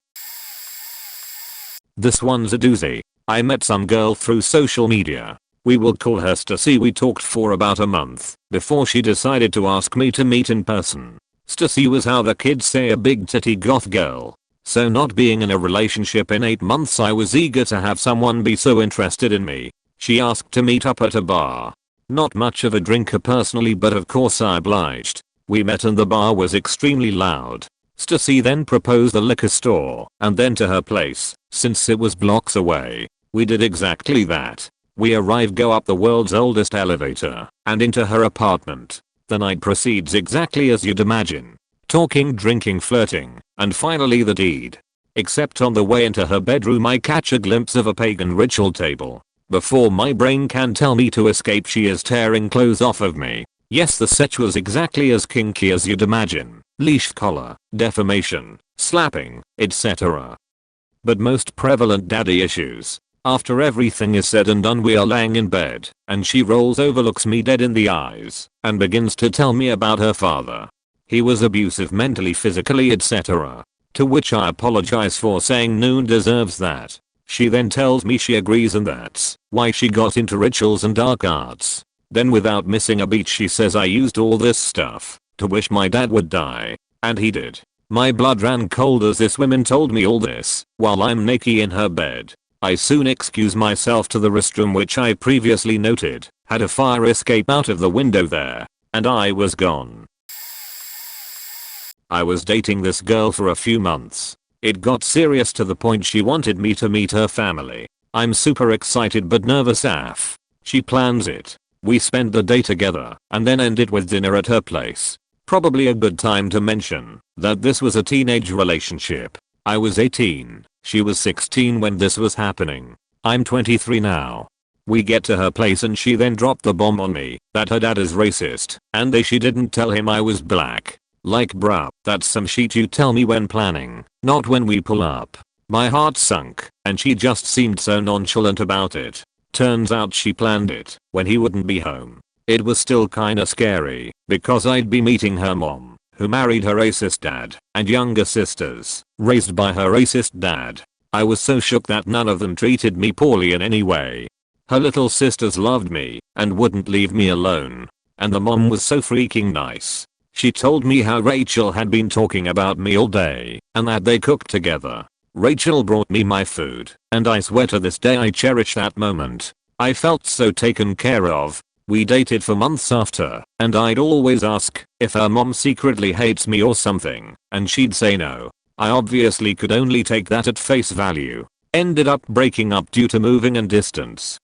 This one's a doozy. I met some girl through social media. We will call her Stacy. We talked for about a month before she decided to ask me to meet in person. Stacy was how the kids say a big titty goth girl. So not being in a relationship in 8 months, I was eager to have someone be so interested in me. She asked to meet up at a bar. Not much of a drinker personally, but of course I obliged. We met and the bar was extremely loud. Stacy then proposed the liquor store and then to her place, since it was blocks away. We did exactly that. We arrived, go up the world's oldest elevator, and into her apartment. The night proceeds exactly as you'd imagine. Talking, drinking, flirting, and finally the deed. except on the way into her bedroom I catch a glimpse of a pagan ritual table. Before my brain can tell me to escape, she is tearing clothes off of me. Yes, the sex was exactly as kinky as you'd imagine. Leash collar, defamation, slapping, etc. But most prevalent daddy issues. After everything is said and done, we are laying in bed, and she rolls over, looks me dead in the eyes, and begins to tell me about her father. He was abusive mentally, physically, etc. To which I apologize for saying no one deserves that. She then tells me she agrees and that's why she got into rituals and dark arts. Then without missing a beat she says I used all this stuff to wish my dad would die. And he did. My blood ran cold as this woman told me all this while I'm naked in her bed. I soon excuse myself to the restroom, which I previously noted had a fire escape out of the window there, and I was gone. I was dating this girl for a few months. It got serious to the point she wanted me to meet her family. I'm super excited but nervous AF. She plans it. We spend the day together and then end it with dinner at her place. Probably a good time to mention that this was a teenage relationship. I was 18. She was 16 when this was happening. I'm 23 now. We get to her place and she then dropped the bomb on me that her dad is racist and she didn't tell him I was black. Like bruh, that's some shit you tell me when planning, not when we pull up. My heart sunk and she just seemed so nonchalant about it. Turns out she planned it when he wouldn't be home. It was still kinda scary because I'd be meeting her mom, who married her racist dad, and younger sisters, raised by her racist dad. I was so shook that none of them treated me poorly in any way. Her little sisters loved me and wouldn't leave me alone. And the mom was so freaking nice. She told me how Rachel had been talking about me all day and that they cooked together. Rachel brought me my food, and I swear to this day I cherish that moment. I felt so taken care of. We dated for months after, and I'd always ask if her mom secretly hates me or something, and she'd say no. I obviously could only take that at face value. Ended up breaking up due to moving and distance.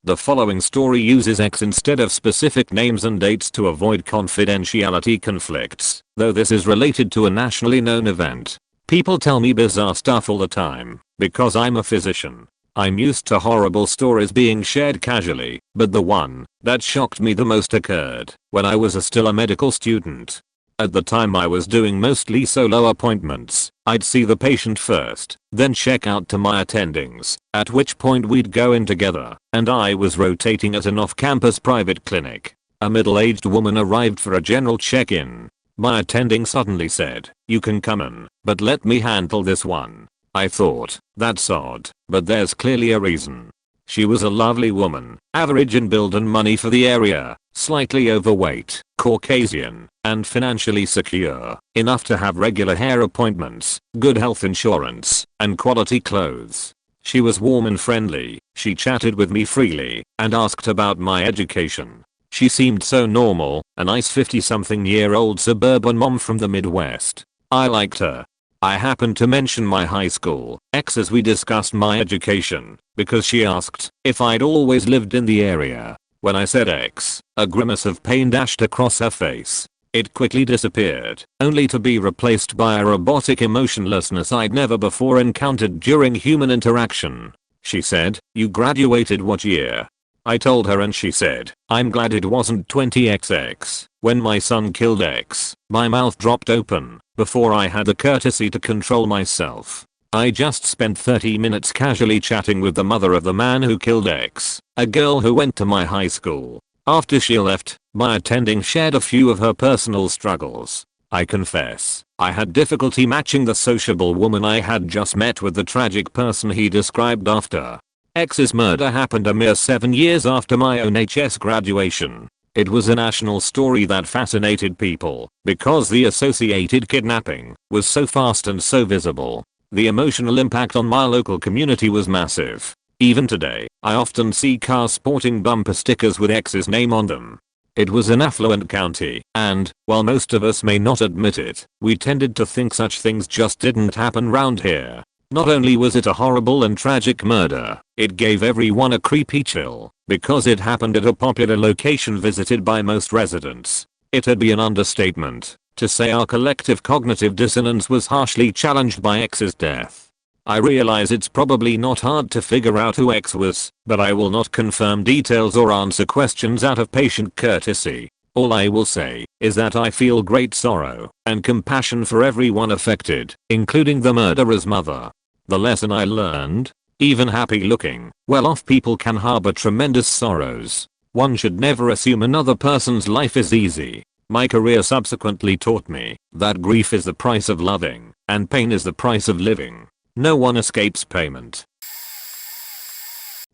The following story uses X instead of specific names and dates to avoid confidentiality conflicts, though this is related to a nationally known event. People tell me bizarre stuff all the time because I'm a physician. I'm used to horrible stories being shared casually, but the one that shocked me the most occurred when I was still a medical student. At the time I was doing mostly solo appointments. I'd see the patient first, then check out to my attendings, at which point we'd go in together, and I was rotating at an off-campus private clinic. A middle-aged woman arrived for a general check-in. My attending suddenly said, "You can come in, but let me handle this one." I thought, that's odd, but there's clearly a reason. She was a lovely woman, average in build and money for the area, slightly overweight, Caucasian, and financially secure, enough to have regular hair appointments, good health insurance, and quality clothes. She was warm and friendly, she chatted with me freely, and asked about my education. She seemed so normal, a nice 50-something-year-old suburban mom from the Midwest. I liked her. I happened to mention my high school X as we discussed my education, because she asked if I'd always lived in the area. When I said X, a grimace of pain dashed across her face. It quickly disappeared, only to be replaced by a robotic emotionlessness I'd never before encountered during human interaction. She said, "You graduated what year?" I told her and she said, "I'm glad it wasn't 20XX. When my son killed X, my mouth dropped open before I had the courtesy to control myself. I just spent 30 minutes casually chatting with the mother of the man who killed X, a girl who went to my high school. After she left, my attending shared a few of her personal struggles. I confess, I had difficulty matching the sociable woman I had just met with the tragic person he described after. X's murder happened a mere 7 years after my own HS graduation. It was a national story that fascinated people because the associated kidnapping was so fast and so visible. The emotional impact on my local community was massive. Even today, I often see cars sporting bumper stickers with X's name on them. It was an affluent county, and, while most of us may not admit it, we tended to think such things just didn't happen round here. Not only was it a horrible and tragic murder, it gave everyone a creepy chill, because it happened at a popular location visited by most residents. It'd be an understatement to say our collective cognitive dissonance was harshly challenged by X's death. I realize it's probably not hard to figure out who X was, but I will not confirm details or answer questions out of patient courtesy. All I will say is that I feel great sorrow and compassion for everyone affected, including the murderer's mother. The lesson I learned: even happy-looking, well-off people can harbor tremendous sorrows. One should never assume another person's life is easy. My career subsequently taught me that grief is the price of loving, and pain is the price of living. No one escapes payment.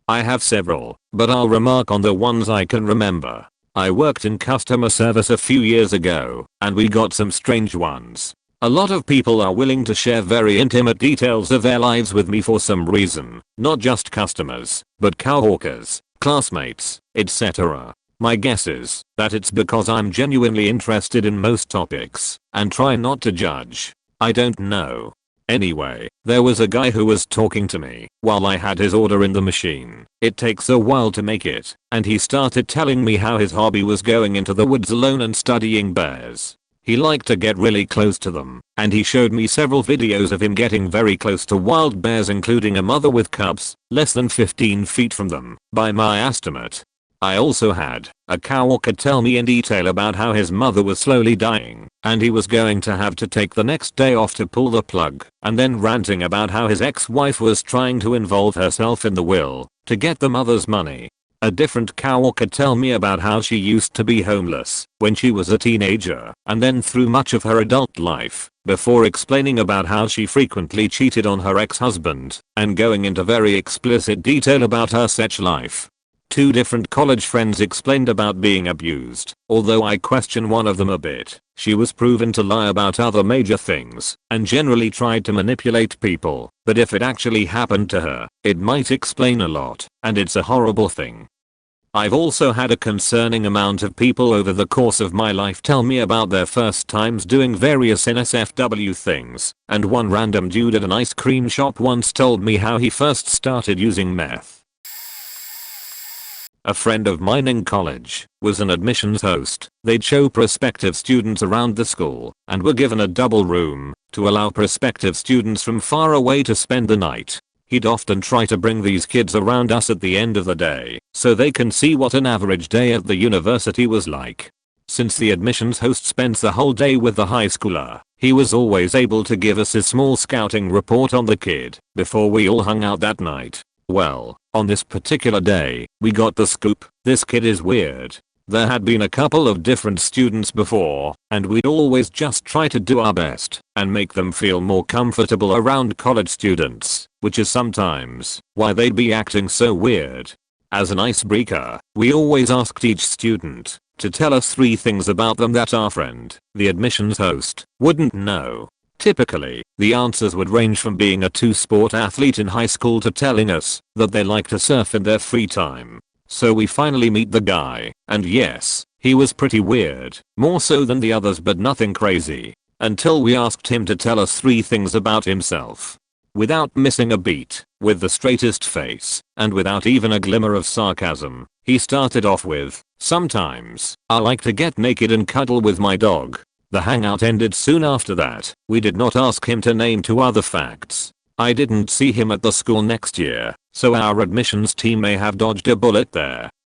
I have several, but I'll remark on the ones I can remember. I worked in customer service a few years ago, and we got some strange ones. A lot of people are willing to share very intimate details of their lives with me for some reason, not just customers, but coworkers, classmates, etc. My guess is that it's because I'm genuinely interested in most topics and try not to judge. I don't know. Anyway, there was a guy who was talking to me while I had his order in the machine. It takes a while to make it, and he started telling me how his hobby was going into the woods alone and studying bears. He liked to get really close to them, and he showed me several videos of him getting very close to wild bears, including a mother with cubs, less than 15 feet from them, by my estimate. I also had a coworker tell me in detail about how his mother was slowly dying, and he was going to have to take the next day off to pull the plug, and then ranting about how his ex-wife was trying to involve herself in the will to get the mother's money. A different coworker tell me about how she used to be homeless when she was a teenager and then through much of her adult life, before explaining about how she frequently cheated on her ex-husband and going into very explicit detail about her sex life. Two different college friends explained about being abused, although I question one of them a bit. She was proven to lie about other major things and generally tried to manipulate people, but if it actually happened to her, it might explain a lot, and it's a horrible thing. I've also had a concerning amount of people over the course of my life tell me about their first times doing various NSFW things, and one random dude at an ice cream shop once told me how he first started using meth. A friend of mine in college was an admissions host. They'd show prospective students around the school and were given a double room to allow prospective students from far away to spend the night. He'd often try to bring these kids around us at the end of the day so they can see what an average day at the university was like. Since the admissions host spends the whole day with the high schooler, he was always able to give us a small scouting report on the kid before we all hung out that night. Well, on this particular day, we got the scoop: this kid is weird. There had been a couple of different students before, and we'd always just try to do our best and make them feel more comfortable around college students, which is sometimes why they'd be acting so weird. As an icebreaker, we always asked each student to tell us 3 things about them that our friend, the admissions host, wouldn't know. Typically, the answers would range from being a 2-sport athlete in high school to telling us that they like to surf in their free time. So we finally meet the guy, and yes, he was pretty weird, more so than the others but nothing crazy, until we asked him to tell us 3 things about himself. Without missing a beat, with the straightest face, and without even a glimmer of sarcasm, he started off with, "Sometimes, I like to get naked and cuddle with my dog." The hangout ended soon after that. We did not ask him to name 2 other facts. I didn't see him at the school next year, so our admissions team may have dodged a bullet there.